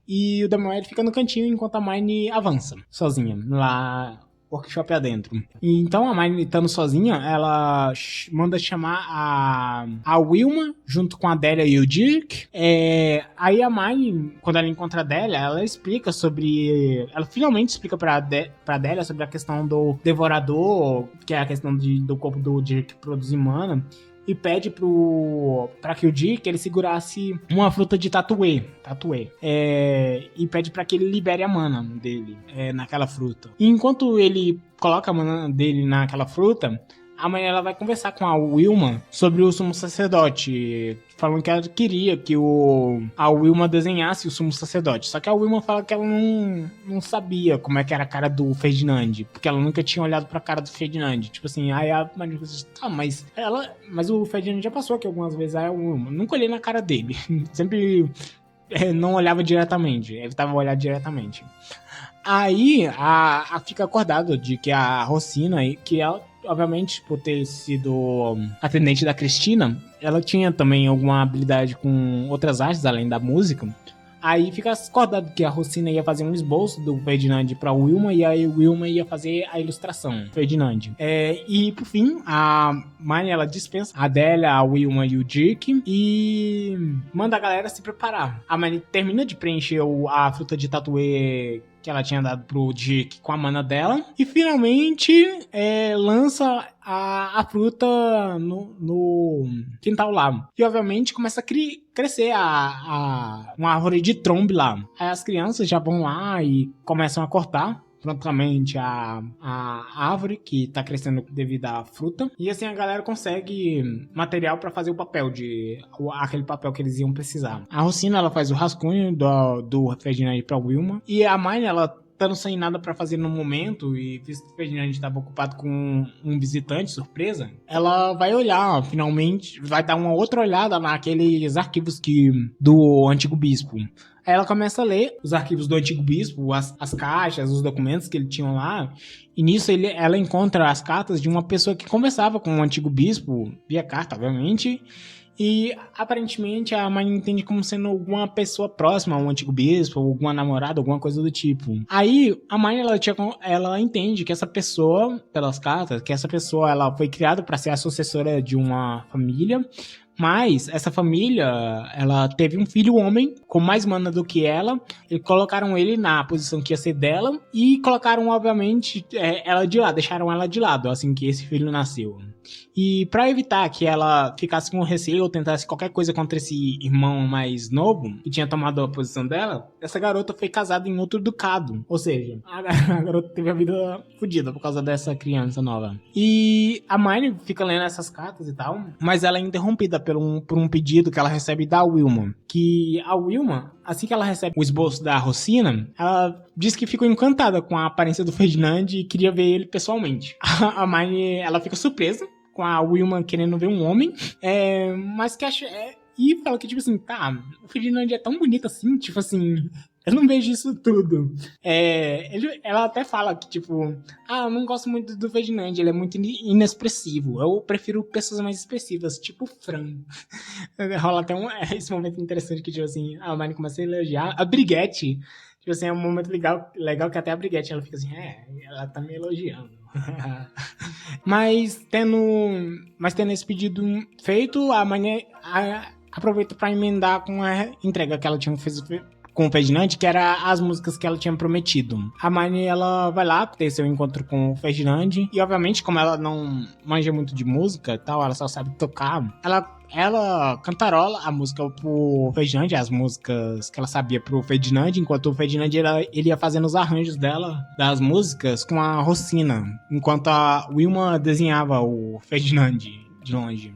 e o Damuel fica no cantinho enquanto a Mine avança, sozinha, lá workshop adentro. E então a Mine estando sozinha, ela manda chamar a Wilma junto com a Delia e o Dirk. Aí a Mine, quando ela encontra a Delia, ela finalmente explica pra Delia sobre a questão do devorador, que é a questão do corpo do Dirk produzir mana. e pede pra que o Dick ele segurasse uma fruta de tatuê. E pede pra que ele libere a mana dele naquela fruta. E enquanto ele coloca a mana dele naquela fruta, amanhã ela vai conversar com a Wilma sobre o sumo sacerdote, falando que ela queria que a Wilma desenhasse o sumo sacerdote. Só que a Wilma fala que ela não sabia como é que era a cara do Ferdinand, porque ela nunca tinha olhado pra cara do Ferdinand. Tipo assim, aí a Maria diz, mas o Ferdinand já passou aqui algumas vezes, aí a Wilma, nunca olhei na cara dele. Sempre não olhava diretamente, evitava olhar diretamente. Aí fica acordado de que a Rosina, que ela, obviamente, por ter sido atendente da Cristina, ela tinha também alguma habilidade com outras artes, além da música. Aí fica acordado que a Rosina ia fazer um esboço do Ferdinand pra Wilma, e aí Wilma ia fazer a ilustração do Ferdinand. E, por fim, a Marnie, ela dispensa a Adélia, a Wilma e o Dick, e manda a galera se preparar. A Marnie termina de preencher a fruta de tatuê que ela tinha dado pro Dick com a mana dela, e finalmente lança a fruta no quintal lá. E obviamente começa a crescer uma árvore de trombe lá. Aí as crianças já vão lá e começam a cortar prontamente a árvore que tá crescendo devido à fruta. E assim a galera consegue material pra fazer o papel aquele papel que eles iam precisar. A Rosina, ela faz o rascunho do Ferdinand pra Wilma. E a Marnie, ela estando sem nada pra fazer no momento, e visto que o Ferdinand estava ocupado com um visitante, surpresa, ela vai olhar, finalmente, vai dar uma outra olhada naqueles arquivos do antigo bispo. Aí ela começa a ler os arquivos do antigo bispo, as caixas, os documentos que ele tinha lá, e nisso ela encontra as cartas de uma pessoa que conversava com o antigo bispo, via carta, obviamente, e aparentemente a Marnie entende como sendo alguma pessoa próxima ao antigo bispo, alguma namorada, alguma coisa do tipo. Aí a Marnie, ela entende que essa pessoa, pelas cartas, que essa pessoa ela foi criada para ser a sucessora de uma família, mas essa família, ela teve um filho homem com mais mana do que ela, e colocaram ele na posição que ia ser dela, e colocaram, obviamente, ela de lado, deixaram ela de lado, assim que esse filho nasceu. E para evitar que ela ficasse com receio ou tentasse qualquer coisa contra esse irmão mais novo, que tinha tomado a posição dela, essa garota foi casada em outro ducado. Ou seja, a garota teve a vida fodida por causa dessa criança nova. E a Marnie fica lendo essas cartas e tal, mas ela é interrompida por um pedido que ela recebe da Wilma. Que a Wilma, assim que ela recebe o esboço da Rosina, ela diz que ficou encantada com a aparência do Ferdinand e queria ver ele pessoalmente. A Marnie, ela fica surpresa com a Wilma querendo ver um homem, mas que acha... e fala que, tipo assim, tá, o Ferdinand é tão bonito assim, tipo assim, eu não vejo isso tudo. Ela até fala que, tipo, eu não gosto muito do Ferdinand, ele é muito inexpressivo, eu prefiro pessoas mais expressivas, tipo Fran. Rola até esse momento interessante que, tipo assim, a Marnie começa a elogiar a Brigitte. Tipo assim, é um momento legal que até a Brigitte, ela fica assim, ela tá me elogiando. Mas tendo esse pedido feito, a Marnie aproveita pra emendar com a entrega que ela tinha feito com o Ferdinand, que era as músicas que ela tinha prometido. A Marnie, ela vai lá ter seu encontro com o Ferdinand, e obviamente, como ela não manja muito de música e tal, ela só sabe tocar, ela cantarola a música pro Ferdinand, as músicas que ela sabia pro Ferdinand, enquanto o Ferdinand ele ia fazendo os arranjos das músicas com a Rosina, enquanto a Wilma desenhava o Ferdinand de longe.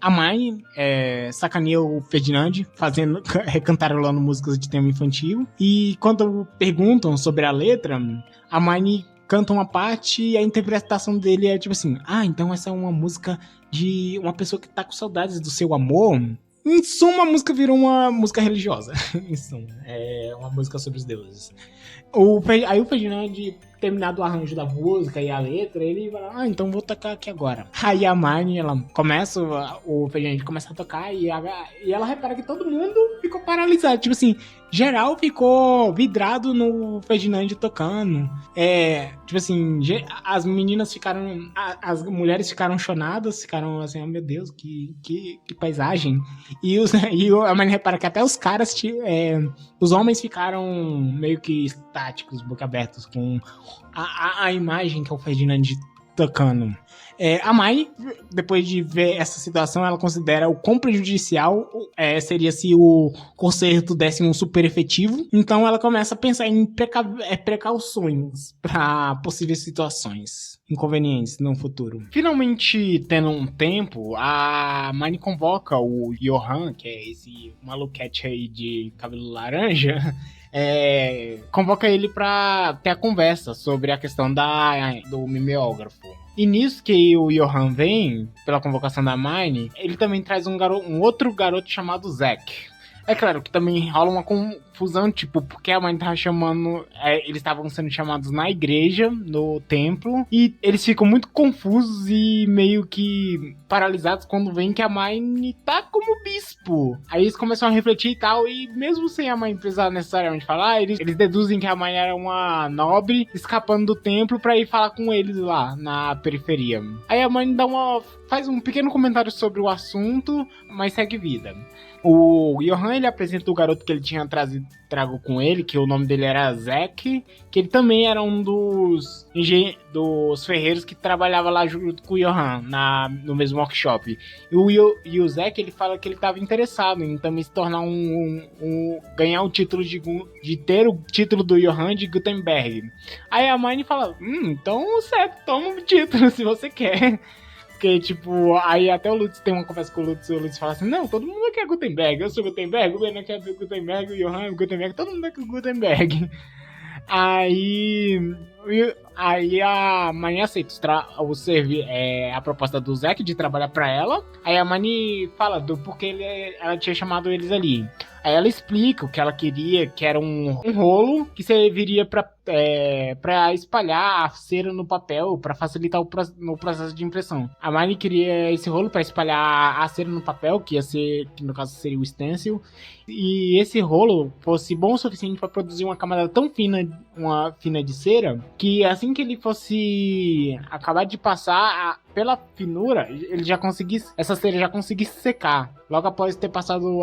A Marnie sacaneia o Ferdinand, cantarolando músicas de tema infantil, e quando perguntam sobre a letra, a Marnie canta uma parte e a interpretação dele é tipo assim, então essa é uma música de uma pessoa que tá com saudades do seu amor. Em suma, a música virou uma música religiosa. Em suma, é uma música sobre os deuses. Aí o Ferdinand, terminado o arranjo da música e a letra, ele vai então vou tocar aqui agora. Aí a Marnie, o Ferdinand começa a tocar e ela repara que todo mundo ficou paralisado. Tipo assim, geral ficou vidrado no Ferdinand tocando. Tipo assim, as meninas ficaram... As mulheres ficaram chonadas, ficaram assim, meu Deus, que paisagem. E a Marnie repara que até os caras, os homens ficaram meio que estáticos, boca abertos, com a imagem que é o Ferdinand tocando. A Mai, depois de ver essa situação, ela considera o quão prejudicial seria se o concerto desse um super efetivo. Então ela começa a pensar em precauções para possíveis situações inconvenientes no futuro. Finalmente, tendo um tempo, a Mai convoca o Johan, que é esse maluquete aí de cabelo laranja, convoca ele pra ter a conversa sobre a questão do mimeógrafo. E nisso que o Johan vem, pela convocação da Mine, ele também traz um outro garoto chamado Zack. É claro que também rola uma confusão, tipo, porque a mãe tava chamando... eles estavam sendo chamados na igreja, no templo, e eles ficam muito confusos e meio que paralisados quando veem que a mãe tá como bispo. Aí eles começam a refletir e tal, e mesmo sem a mãe precisar necessariamente falar, eles deduzem que a mãe era uma nobre escapando do templo pra ir falar com eles lá, na periferia. Aí a mãe faz um pequeno comentário sobre o assunto, mas segue vida. O Johan, ele apresenta o garoto que ele tinha trago com ele, que o nome dele era Zack, que ele também era um dos ferreiros que trabalhava lá junto com o Johan, no mesmo workshop. E o Zack, ele fala que ele estava interessado em também se tornar ganhar o título de ter o título do Johan de Gutenberg. Aí a Mine fala, então certo, toma o título se você quer. Porque, tipo, aí até o Lutz tem uma conversa com o Lutz fala assim, não, todo mundo quer Gutenberg, eu sou Gutenberg, o Bernard quer Gutenberg, o Johan é Gutenberg, todo mundo quer Gutenberg. Aí a Mani aceita a proposta do Zack de trabalhar pra ela. Aí a Mani fala do porquê ela tinha chamado eles ali. Aí ela explica o que ela queria, que era um rolo que serviria pra espalhar a cera no papel, pra facilitar no processo de impressão. A Mani queria esse rolo pra espalhar a cera no papel, que no caso seria o stencil, e esse rolo fosse bom o suficiente para produzir uma camada tão fina de cera, que assim que ele fosse acabar de passar pela finura, essa cera já conseguisse secar, logo após ter passado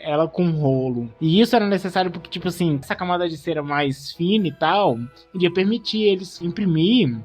ela com rolo. E isso era necessário porque, tipo assim, essa camada de cera mais fina e tal, iria permitir eles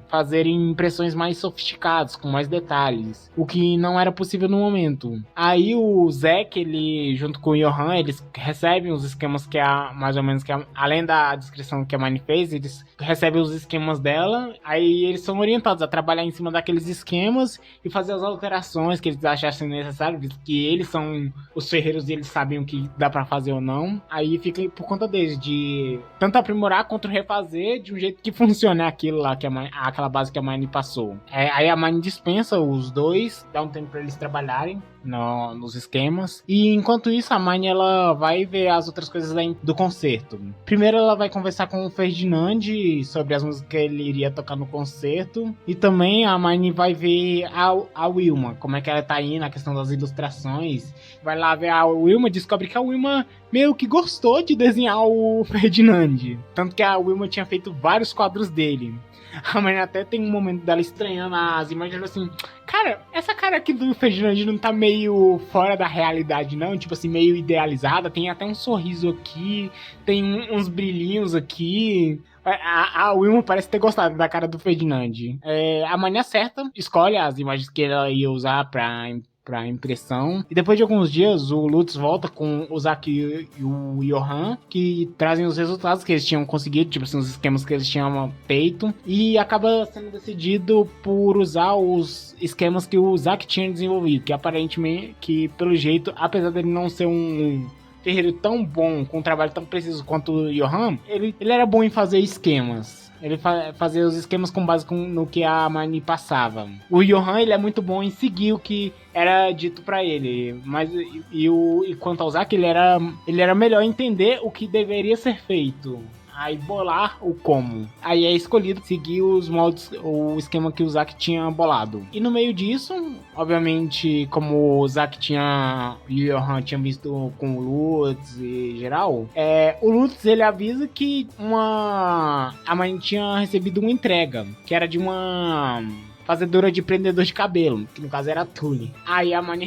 fazerem impressões mais sofisticadas, com mais detalhes, o que não era possível no momento. Aí o Zack, ele, junto com o Johan, eles recebem os esquemas mais ou menos, além da descrição que a Mine fez, eles recebem os esquemas dela, aí eles são orientados a trabalhar em cima daqueles esquemas e fazer as alterações que eles achassem necessárias, visto que eles são os ferreiros e eles sabem o que dá pra fazer ou não. Aí fica por conta deles, de tanto aprimorar quanto refazer de um jeito que funcione aquilo lá, aquela base que a Mine passou. Aí a Mine dispensa os dois, dá um tempo pra eles trabalharem nos esquemas, e enquanto isso a Mine ela vai ver as outras coisas do concerto. Primeiro ela vai conversar com o Ferdinand sobre as músicas que ele iria tocar no concerto, e também a Mine vai ver a Wilma, como é que ela tá indo na questão das ilustrações. Vai lá ver a Wilma, descobre que a Wilma meio que gostou de desenhar o Ferdinand, tanto que a Wilma tinha feito vários quadros dele. A mãe até tem um momento dela estranhando as imagens, assim, cara, essa cara aqui do Ferdinand não tá meio fora da realidade não, tipo assim, meio idealizada, tem até um sorriso aqui, tem uns brilhinhos aqui. A Wilma parece ter gostado da cara do Ferdinand. A mãe acerta, escolhe as imagens que ela ia usar pra impressão. E depois de alguns dias, o Lutz volta com o Zack e o Johan, que trazem os resultados que eles tinham conseguido, tipo assim, os esquemas que eles tinham feito. E acaba sendo decidido por usar os esquemas que o Zack tinha desenvolvido, que aparentemente, que pelo jeito, apesar dele não ser um ferreiro tão bom, com um trabalho tão preciso quanto o Johan, ele era bom em fazer esquemas. Ele fazia os esquemas com base no que a Mani passava. O Johan, ele é muito bom em seguir o que era dito pra ele. Mas e quanto ao Zack, ele era melhor em entender o que deveria ser feito. Aí bolar o como. Aí é escolhido seguir os moldes, o esquema que o Zack tinha bolado. E no meio disso, obviamente, como o Zack e o Johan tinham visto com o Lutz e geral, o Lutz, ele avisa que a mãe tinha recebido uma entrega, que era de uma fazedora de prendedor de cabelo, que no caso era a Tully. Aí a Mani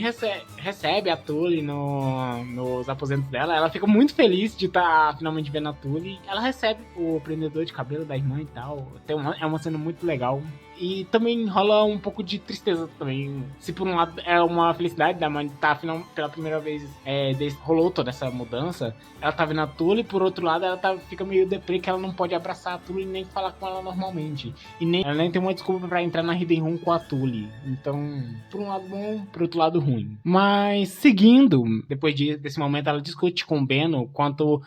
recebe a Tully nos aposentos dela. Ela fica muito feliz de estar finalmente vendo a Tully. Ela recebe o prendedor de cabelo da irmã e tal. É uma cena muito legal. E também rola um pouco de tristeza também. Se por um lado é uma felicidade da mãe tá pela primeira vez, rolou toda essa mudança, ela tá vendo a Tula, e por outro lado ela fica meio deprê que ela não pode abraçar a Tula e nem falar com ela normalmente. E ela nem tem uma desculpa pra entrar na Hidden Room com a Tula. Então, por um lado bom, por outro lado ruim. Mas seguindo, depois desse momento ela discute com o Beno quanto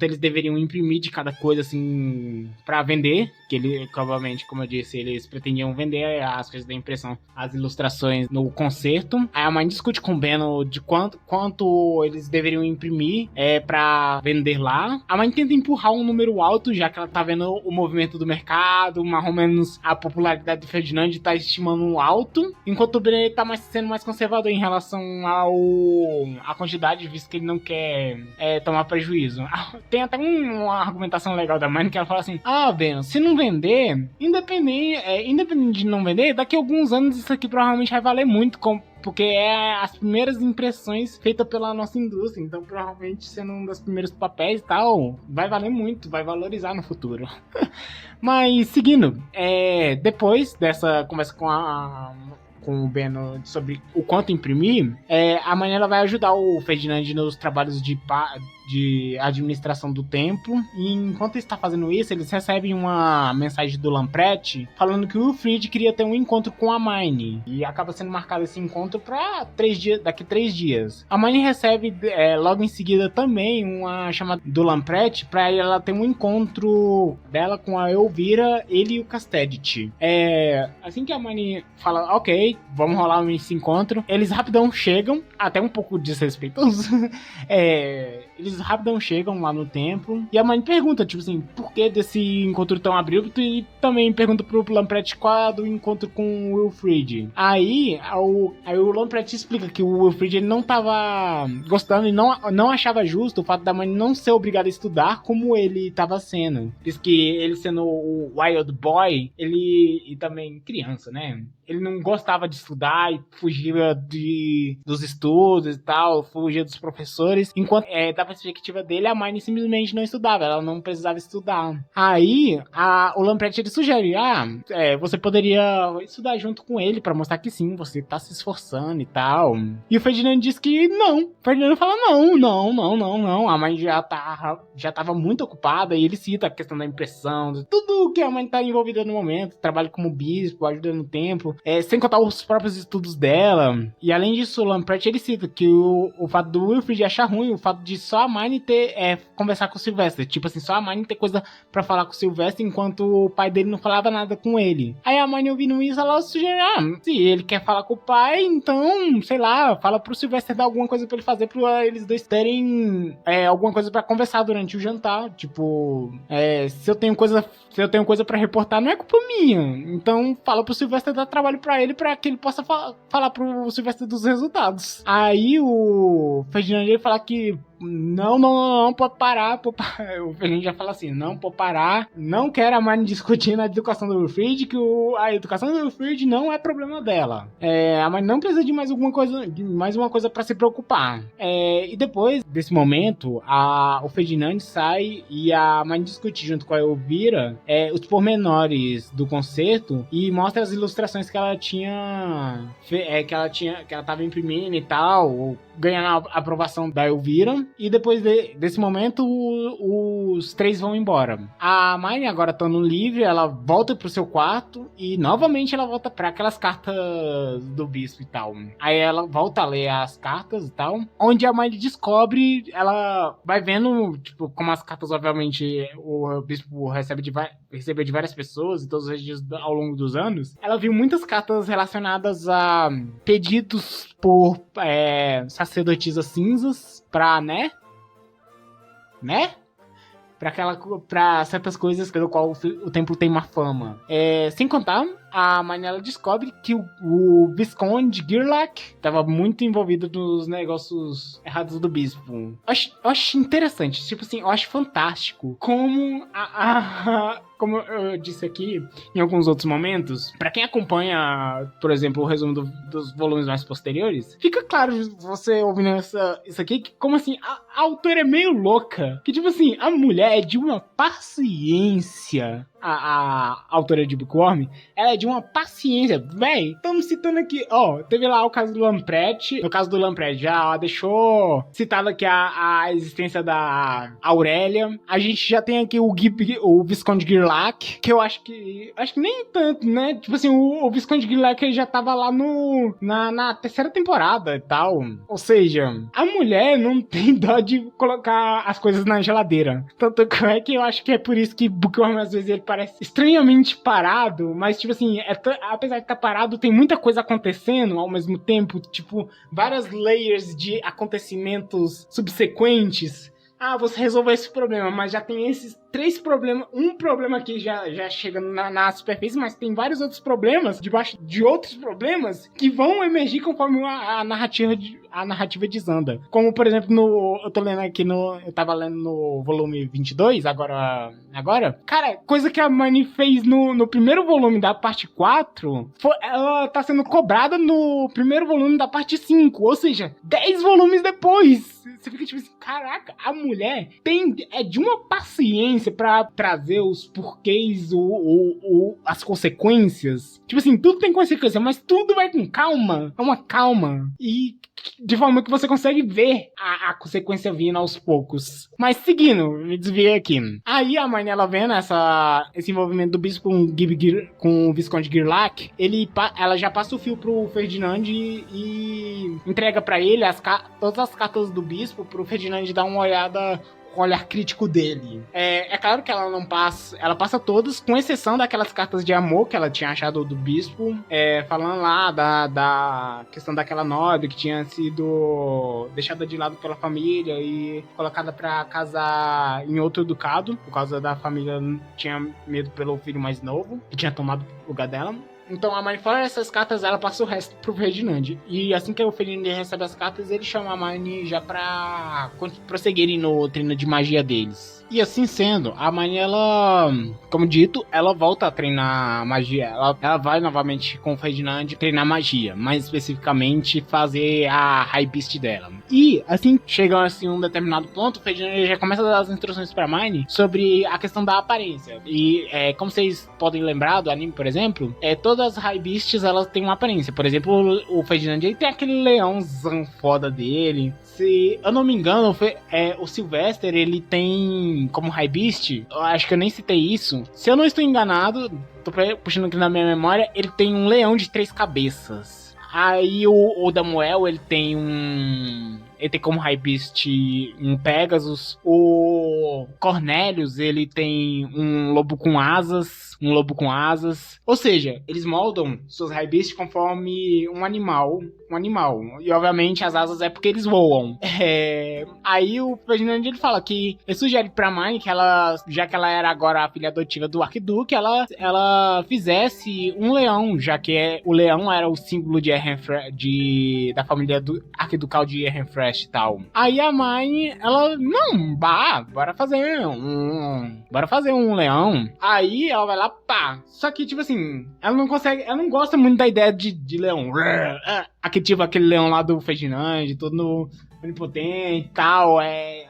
eles deveriam imprimir de cada coisa, assim, pra vender. Que obviamente, como eu disse, eles pretendiam vender as coisas da impressão, as ilustrações no concerto. Aí a mãe discute com o Beno de quanto eles deveriam imprimir pra vender lá. A mãe tenta empurrar um número alto, já que ela tá vendo o movimento do mercado, mais ou menos a popularidade do Ferdinand tá estimando um alto, enquanto o Beno tá sendo mais conservador em relação à quantidade, visto que ele não quer tomar prejuízo. Tem até uma argumentação legal da mãe que ela fala assim: Beno, se não vender, independente de não vender, daqui a alguns anos isso aqui provavelmente vai valer muito, porque é as primeiras impressões feitas pela nossa indústria, então provavelmente sendo um dos primeiros papéis e tal, vai valer muito, vai valorizar no futuro. Mas seguindo, depois dessa conversa com o Beno sobre o quanto imprimir, a mãe ela vai ajudar o Ferdinand nos trabalhos de administração do templo, e enquanto está fazendo isso, eles recebem uma mensagem do Lamprecht falando que o Wilfrid queria ter um encontro com a Mine, e acaba sendo marcado esse encontro para daqui 3 dias. A Mine recebe logo em seguida também uma chamada do Lamprecht para ela ter um encontro dela com a Elvira, ele e o Castedit. Assim que a Mine fala, ok, vamos rolar esse encontro, eles rapidão chegam, até um pouco desrespeitoso. Eles rapidão chegam lá no templo, e a mãe pergunta, tipo assim, por que desse encontro tão abrupto, e também pergunta pro Lamprecht qual é do encontro com o Wilfrid. Aí o Lamprecht explica que o Wilfrid ele não tava gostando e não achava justo o fato da mãe não ser obrigada a estudar como ele tava sendo. Diz que ele sendo o Wild Boy, e também criança, né? Ele não gostava de estudar e fugia dos estudos e tal, fugia dos professores, enquanto da perspectiva dele, a Mine simplesmente não estudava, ela não precisava estudar. Aí, o Lamprecht ele sugere, você poderia estudar junto com ele pra mostrar que sim, você tá se esforçando e tal. E o Ferdinand diz que não. O Ferdinand fala, não. A Mine já tava muito ocupada, e ele cita a questão da impressão, de tudo que a Mine tá envolvida no momento, trabalho como bispo, ajuda no templo, sem contar os próprios estudos dela. E além disso, o Lamprecht ele cita que o fato do Wilfrid achar ruim o fato de só a Mine conversar com o Sylvester, tipo assim, só a Mine ter coisa pra falar com o Sylvester, enquanto o pai dele não falava nada com ele. Aí a Mine, ouvindo isso, ela sugere, se ele quer falar com o pai, então, sei lá, fala pro Sylvester dar alguma coisa pra ele fazer, pra eles dois terem alguma coisa pra conversar durante o jantar, tipo, se eu tenho coisa pra reportar, não é culpa minha, então fala pro Sylvester dar trabalho pra ele, pra que ele possa falar pro Sylvester dos resultados. Aí o Ferdinand ele fala que não, pode parar. O Ferdinand já fala assim, não, pode parar, não quero a Mine discutindo a educação do Wilfrid, que a educação do Wilfrid não é problema dela. A Mine não precisa de mais uma coisa pra se preocupar. E depois desse momento, o Ferdinand sai e a Mine discute junto com a Elvira os pormenores do concerto e mostra as ilustrações que ela tinha que ela tava imprimindo e tal, ganhando a aprovação da Elvira. E depois desse momento, os 3 vão embora. A Mine, agora estando livre, ela volta pro seu quarto e novamente ela volta para aquelas cartas do bispo e tal. Aí ela volta a ler as cartas e tal, onde a Mine descobre, ela vai vendo, tipo, como as cartas, obviamente, o bispo recebeu de várias pessoas e todos os dias ao longo dos anos. Ela viu muitas cartas relacionadas a pedidos por sacerdotisas cinzas pra, né? Pra certas coisas pelo qual o templo tem uma fama. Sem contar, a Manela descobre que o Visconde Girlac estava muito envolvido nos negócios errados do bispo. Eu acho interessante, tipo assim, eu acho fantástico como como eu disse aqui em alguns outros momentos, pra quem acompanha, por exemplo, o resumo dos volumes mais posteriores, fica claro, você ouvindo isso aqui, que como assim, a autora é meio louca, que tipo assim, a mulher é de uma paciência. a autora de Bookworm, ela é de uma paciência. Véi, estamos citando aqui, ó, teve lá o caso do Lamprecht. No caso do Lamprecht, já deixou citado aqui a existência da Aurélia. A gente já tem aqui o Visconde Girlac, que eu acho que nem tanto, né? Tipo assim, o Visconde Girlac já tava lá na terceira temporada e tal. Ou seja, a mulher não tem dó de colocar as coisas na geladeira. Tanto é que eu acho que é por isso que Bookworm às vezes ele parece estranhamente parado, mas tipo assim, apesar de estar parado, tem muita coisa acontecendo ao mesmo tempo, tipo, várias layers de acontecimentos subsequentes. Ah, você resolveu esse problema, mas já tem esses 3 problemas. Um problema que já chega na superfície, mas tem vários outros problemas debaixo de outros problemas que vão emergir conforme a narrativa desanda. Como, por exemplo, eu tô lendo aqui eu tava lendo no volume 22, agora. Cara, coisa que a Hermione fez no primeiro volume da parte 4, ela tá sendo cobrada no primeiro volume da parte 5, ou seja, 10 volumes depois. Você fica tipo assim, caraca, a mulher é de uma paciência pra trazer os porquês, as consequências. Tipo assim, tudo tem consequência, mas tudo vai com calma. É uma calma. E de forma que você consegue ver a consequência vindo aos poucos. Mas seguindo, me desviei aqui. Aí a Hermione, ela vendo esse envolvimento do bispo com o Visconde Girlac, ela já passa o fio pro Ferdinand e entrega pra ele todas as cartas do bispo pro Ferdinand dar uma olhada com o olhar crítico dele. É claro que ela passa todas, com exceção daquelas cartas de amor que ela tinha achado do bispo, falando lá da questão daquela nobre que tinha sido deixada de lado pela família e colocada pra casar em outro ducado, por causa da família tinha medo pelo filho mais novo, que tinha tomado o lugar dela. Então a Hermione fala essas cartas, ela passa o resto pro Ferdinand. E assim que o Ferdinand recebe as cartas, ele chama a Hermione já pra prosseguirem no treino de magia deles. E assim sendo, a Hermione, ela, como dito, ela volta a treinar magia. Ela vai novamente com o Ferdinand treinar magia, mais especificamente fazer a High Beast dela. E assim, chega assim um determinado ponto, o Ferdinand já começa a dar as instruções pra Hermione sobre a questão da aparência. E como vocês podem lembrar do anime, por exemplo, todas as High Beasts, elas têm uma aparência. Por exemplo, o Ferdinand, ele tem aquele leãozão foda dele. Se eu não me engano, o Sylvester, ele tem como High Beast, eu acho que eu nem citei isso. Se eu não estou enganado, tô puxando aqui na minha memória, ele tem um leão de 3 cabeças. Aí o Damuel, ele tem como High Beast um Pegasus. O Cornelius, ele tem um lobo com asas. Ou seja, eles moldam suas High Beasts conforme um animal. E obviamente as asas é porque eles voam. Aí o Ferdinand, ele fala que ele sugere pra Hermione que já que ela era agora a filha adotiva do Arquiduque, ela fizesse um leão, já que o leão era o símbolo da família arquiducal de Ehrenfrecht e tal. Aí a Hermione, ela, não, bora fazer um leão. Aí ela vai lá, pá. Só que, tipo assim, ela não gosta muito da ideia de leão. Aquele leão lá do Ferdinand, todo onipotente e tal,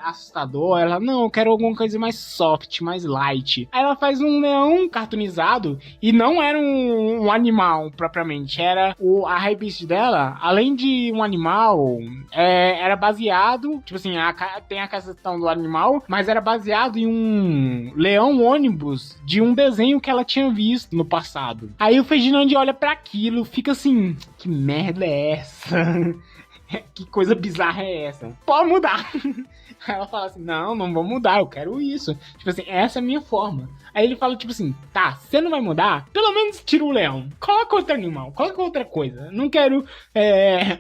assustador. Ela, não, eu quero alguma coisa mais soft, mais light. Aí ela faz um leão cartoonizado e não era um animal propriamente, era a High Beast dela, além de um animal, era baseado, tipo assim, tem a questão do animal, mas era baseado em um leão ônibus de um desenho que ela tinha visto no passado. Aí o Ferdinand olha pra aquilo, fica assim, que merda é essa? Que coisa bizarra é essa? Pode mudar. Aí ela fala assim, não vou mudar, eu quero isso. Tipo assim, essa é a minha forma. Aí ele fala tipo assim, tá, você não vai mudar? Pelo menos tira o leão. Coloca outro animal, coloca outra coisa. Não quero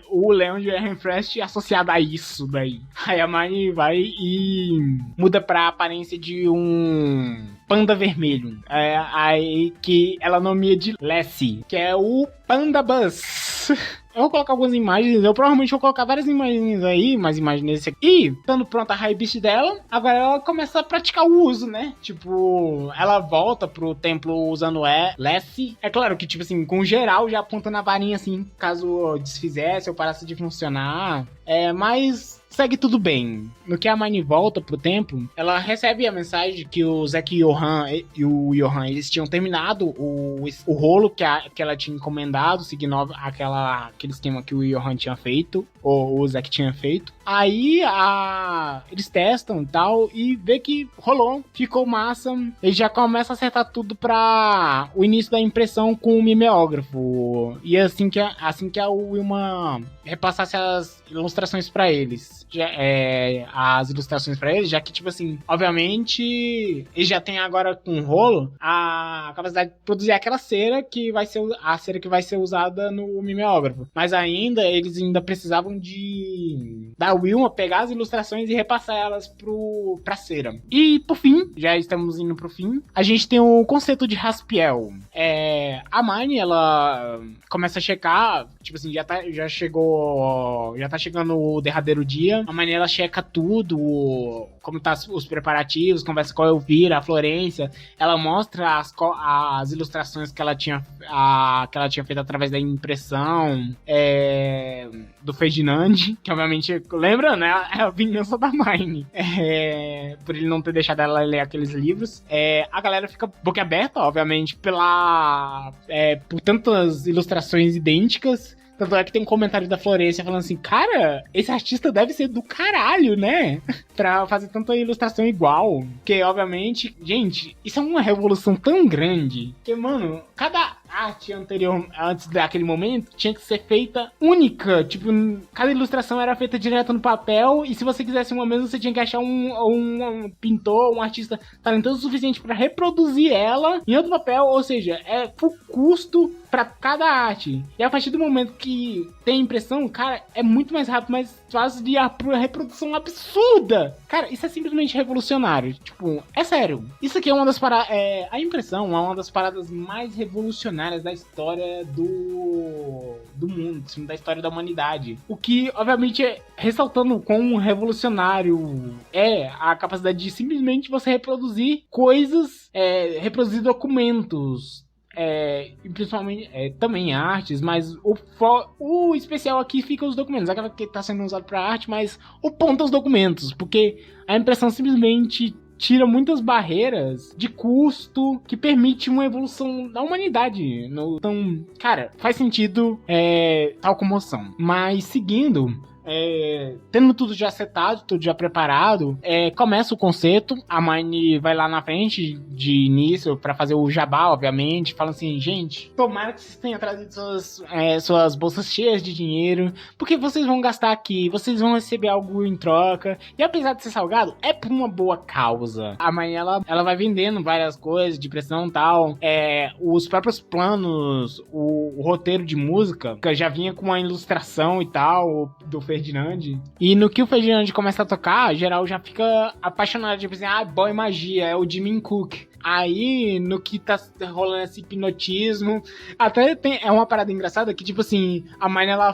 o leão de Ehrenfrecht associado a isso daí. Aí a Hermione vai e muda pra aparência de um panda vermelho. Aí que ela nomeia de Lassie, que é o Panda Bus. Eu vou colocar algumas imagens, eu provavelmente vou colocar várias imagens aí, mais imagens nesse aqui. E, estando pronta a High Beast dela, agora ela começa a praticar o uso, né? Tipo, ela volta pro templo usando Lassie. É claro que, tipo assim, com geral, já apontando a varinha, assim, caso desfizesse ou parasse de funcionar. Mas segue tudo bem. No que a Mine volta pro tempo, ela recebe a mensagem que o Zack e o Johan eles tinham terminado o rolo que ela tinha encomendado, seguindo aquele esquema que o Johan tinha feito, ou o Zack tinha feito. Aí eles testam e tal, e vê que rolou, ficou massa. Eles já começam a acertar tudo pra o início da impressão com o mimeógrafo. E assim que a Wilma repassasse as ilustrações pra eles. As ilustrações pra eles, já que, tipo assim, obviamente, eles já têm agora com o rolo a capacidade de produzir aquela cera que vai ser a cera que vai ser usada no mimeógrafo. Mas eles ainda precisavam da Wilma pegar as ilustrações e repassar elas pra cera. E, por fim, já estamos indo pro fim, a gente tem o conceito de Raspiel. A Mine, ela começa a checar, tipo assim, já tá chegando o derradeiro dia. A Mine, ela checa tudo, como tá os preparativos, conversa com a Elvira, a Florência. Ela mostra as ilustrações que ela tinha feito através da impressão do Ferdinand, que obviamente, lembra, né? É a vingança da Mine. Por ele não ter deixado ela ler aqueles livros. A galera fica boquiaberta, obviamente, por tantas ilustrações idênticas. Tanto é que tem um comentário da Florência falando assim, cara, esse artista deve ser do caralho, né? Pra fazer tanta ilustração igual. Porque, obviamente, gente, isso é uma revolução tão grande que, mano, cada arte anterior, antes daquele momento, tinha que ser feita única. Tipo, cada ilustração era feita direto no papel, e se você quisesse uma mesmo, você tinha que achar um pintor, um artista talentoso o suficiente pra reproduzir ela em outro papel, ou seja, full custo pra cada arte. E a partir do momento que tem impressão, cara, é muito mais rápido, mais fácil de a reprodução absurda. Cara, isso é simplesmente revolucionário. Tipo, é sério. Isso aqui é uma das paradas... a impressão é uma das paradas mais revolucionárias da história do mundo, assim, da história da humanidade. O que, obviamente, ressaltando quão revolucionário é a capacidade de simplesmente você reproduzir coisas, reproduzir documentos, e principalmente também artes, mas o especial aqui fica os documentos, aquela que está sendo usado para arte, mas o ponto é os documentos, porque a impressão simplesmente tira muitas barreiras de custo que permite uma evolução da humanidade. Então, cara, faz sentido tal comoção. Mas seguindo, tendo tudo já setado, tudo já preparado, começa o concerto. A Mine vai lá na frente de início pra fazer o jabá, obviamente, falando assim, gente, tomara que vocês tenham trazido suas bolsas cheias de dinheiro, porque vocês vão gastar aqui, vocês vão receber algo em troca, e apesar de ser salgado, é por uma boa causa. A Mine, ela vai vendendo várias coisas de pressão e tal, os próprios planos, o roteiro de música, que já vinha com uma ilustração e tal, do Ferdinand. E no que o Ferdinand começa a tocar, geral já fica apaixonado, tipo assim, boy magia, é o Jimmy Cook. Aí, no que tá rolando esse hipnotismo, até é uma parada engraçada que, tipo assim, a Mine, ela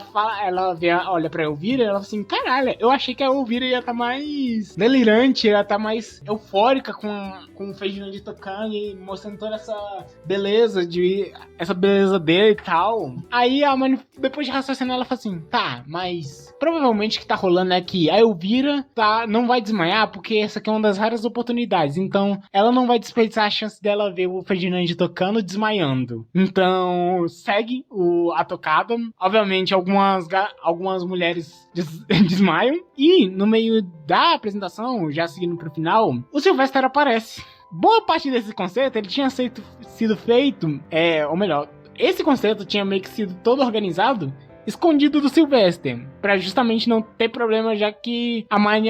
olha pra Elvira e ela fala assim, caralho, eu achei que a Elvira ia estar mais delirante, ia estar mais eufórica com o Ferdinand tocando e mostrando toda essa beleza dele e tal. Aí a Mine, depois de raciocinar, ela fala assim, tá, mas provavelmente o que tá rolando é que a Elvira não vai desmaiar, porque essa aqui é uma das raras oportunidades, então ela não vai desperdiçar a chance dela ver o Ferdinand tocando desmaiando. Então, segue a tocada. Obviamente, algumas mulheres desmaiam. E, no meio da apresentação, já seguindo pro final, o Sylvester aparece. Boa parte desse concerto, ele tinha sido feito, ou melhor, esse concerto tinha meio que sido todo organizado escondido do Sylvester, pra justamente não ter problema, já que a Mine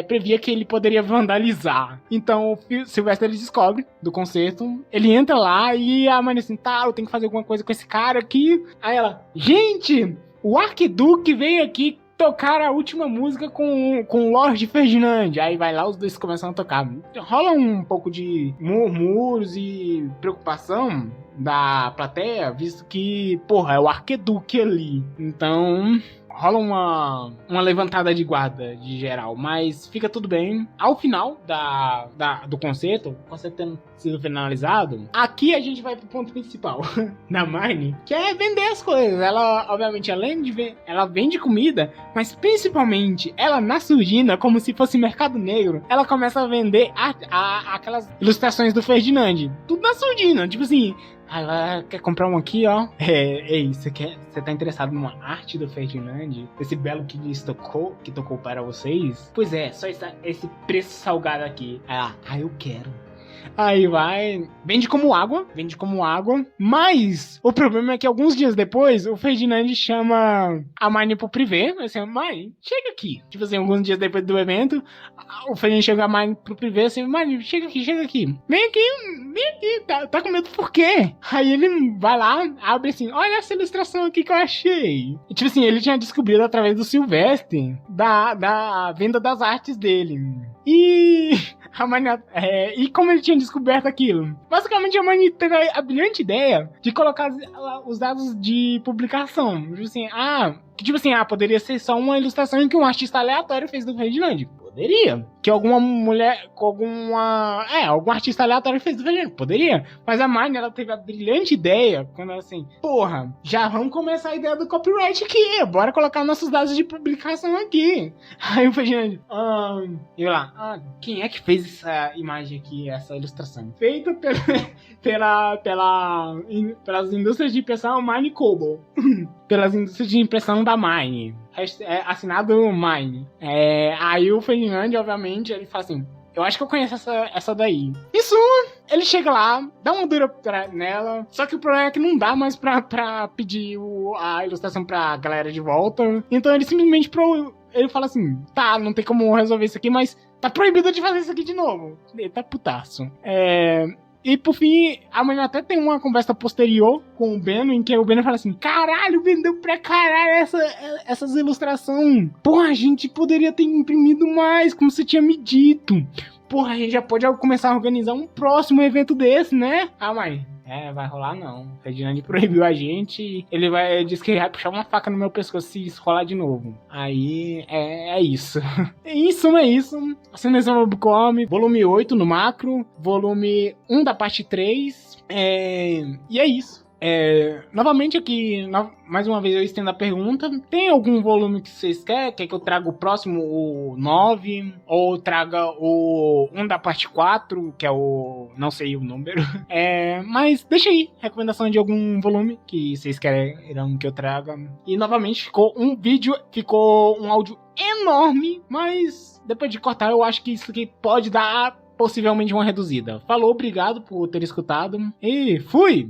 previa que ele poderia vandalizar. Então o Sylvester ele descobre do concerto, ele entra lá e a Mine assim, tá, eu tenho que fazer alguma coisa com esse cara aqui. Aí ela, gente, o Arquiduque veio aqui tocar a última música com o Lord Ferdinand. Aí vai lá, os dois começam a tocar. Rola um pouco de murmúrios e preocupação da plateia, visto que, porra, é o Arquiduque ali. Então rola uma levantada de guarda de geral, mas fica tudo bem. Ao final do concerto, o concerto tendo sido finalizado, aqui a gente vai pro ponto principal da Marnie, que é vender as coisas. Ela, obviamente, além de ela vende comida, mas principalmente ela na surdina, como se fosse mercado negro, ela começa a vender aquelas ilustrações do Ferdinand. Tudo na surdina, tipo assim. Ela quer comprar um aqui, ó. Ei, você tá interessado numa arte do Ferdinand? Esse belo que tocou para vocês? Pois é, só esse preço salgado aqui. Eu quero. Aí vai, vende como água, mas o problema é que alguns dias depois, o Ferdinand chama a Marnie pro privê, assim, Marnie, chega aqui. Tipo assim, alguns dias depois do evento, o Ferdinand chega a Marnie pro privê, assim, Marnie, chega aqui. Vem aqui, tá com medo por quê? Aí ele vai lá, abre assim, olha essa ilustração aqui que eu achei. E tipo assim, ele tinha descobrido através do Silvestre, da venda das artes dele. E a Marnie, e como ele tinha descoberto aquilo? Basicamente a Marnie teve a brilhante ideia de colocar os dados de publicação. Tipo assim, poderia ser só uma ilustração em que um artista aleatório fez do Ferdinand. Poderia. Que alguma mulher, algum artista aleatório fez do Ferdinand. Poderia. Mas a Marnie, ela teve a brilhante ideia, quando ela assim, porra, já vamos começar a ideia do copyright aqui. Bora colocar nossos dados de publicação aqui. Aí o Ferdinand, eu lá, quem é que fez essa imagem aqui, essa ilustração? Feita pelas indústrias de impressão Marnie Kobo. Pelas indústrias de impressão da Marnie. Assinado Marnie. Aí o Ferdinand, obviamente, ele fala assim, eu acho que eu conheço essa daí. Isso, ele chega lá, dá uma dura nela, só que o problema é que não dá mais pra pedir a ilustração pra galera de volta. Então ele simplesmente ele fala assim, tá, não tem como resolver isso aqui, mas tá proibido de fazer isso aqui de novo. Eita putaço. E por fim, a Marnie até tem uma conversa posterior com o Beno, em que o Beno fala assim, caralho, vendeu pra caralho essas ilustrações. Porra, a gente poderia ter imprimido mais, como você tinha me dito. Porra, a gente já pode começar a organizar um próximo evento desse, né? Marnie, vai rolar não. O Ferdinand proibiu a gente. Ele diz que vai puxar uma faca no meu pescoço se isso rolar de novo. Aí, é isso. Em suma, é isso. Ascensão Webcomic, volume 8 no macro, volume 1 da parte 3. E é isso. Novamente aqui, mais uma vez eu estendo a pergunta. Tem algum volume que vocês querem? Quer que eu traga o próximo, o 9? Ou traga o 1 da parte 4, que é o... não sei o número. Mas deixa aí, recomendação de algum volume que vocês querem que eu traga. E novamente ficou um áudio enorme, mas depois de cortar eu acho que isso aqui pode dar possivelmente uma reduzida. Falou, obrigado por ter escutado e fui!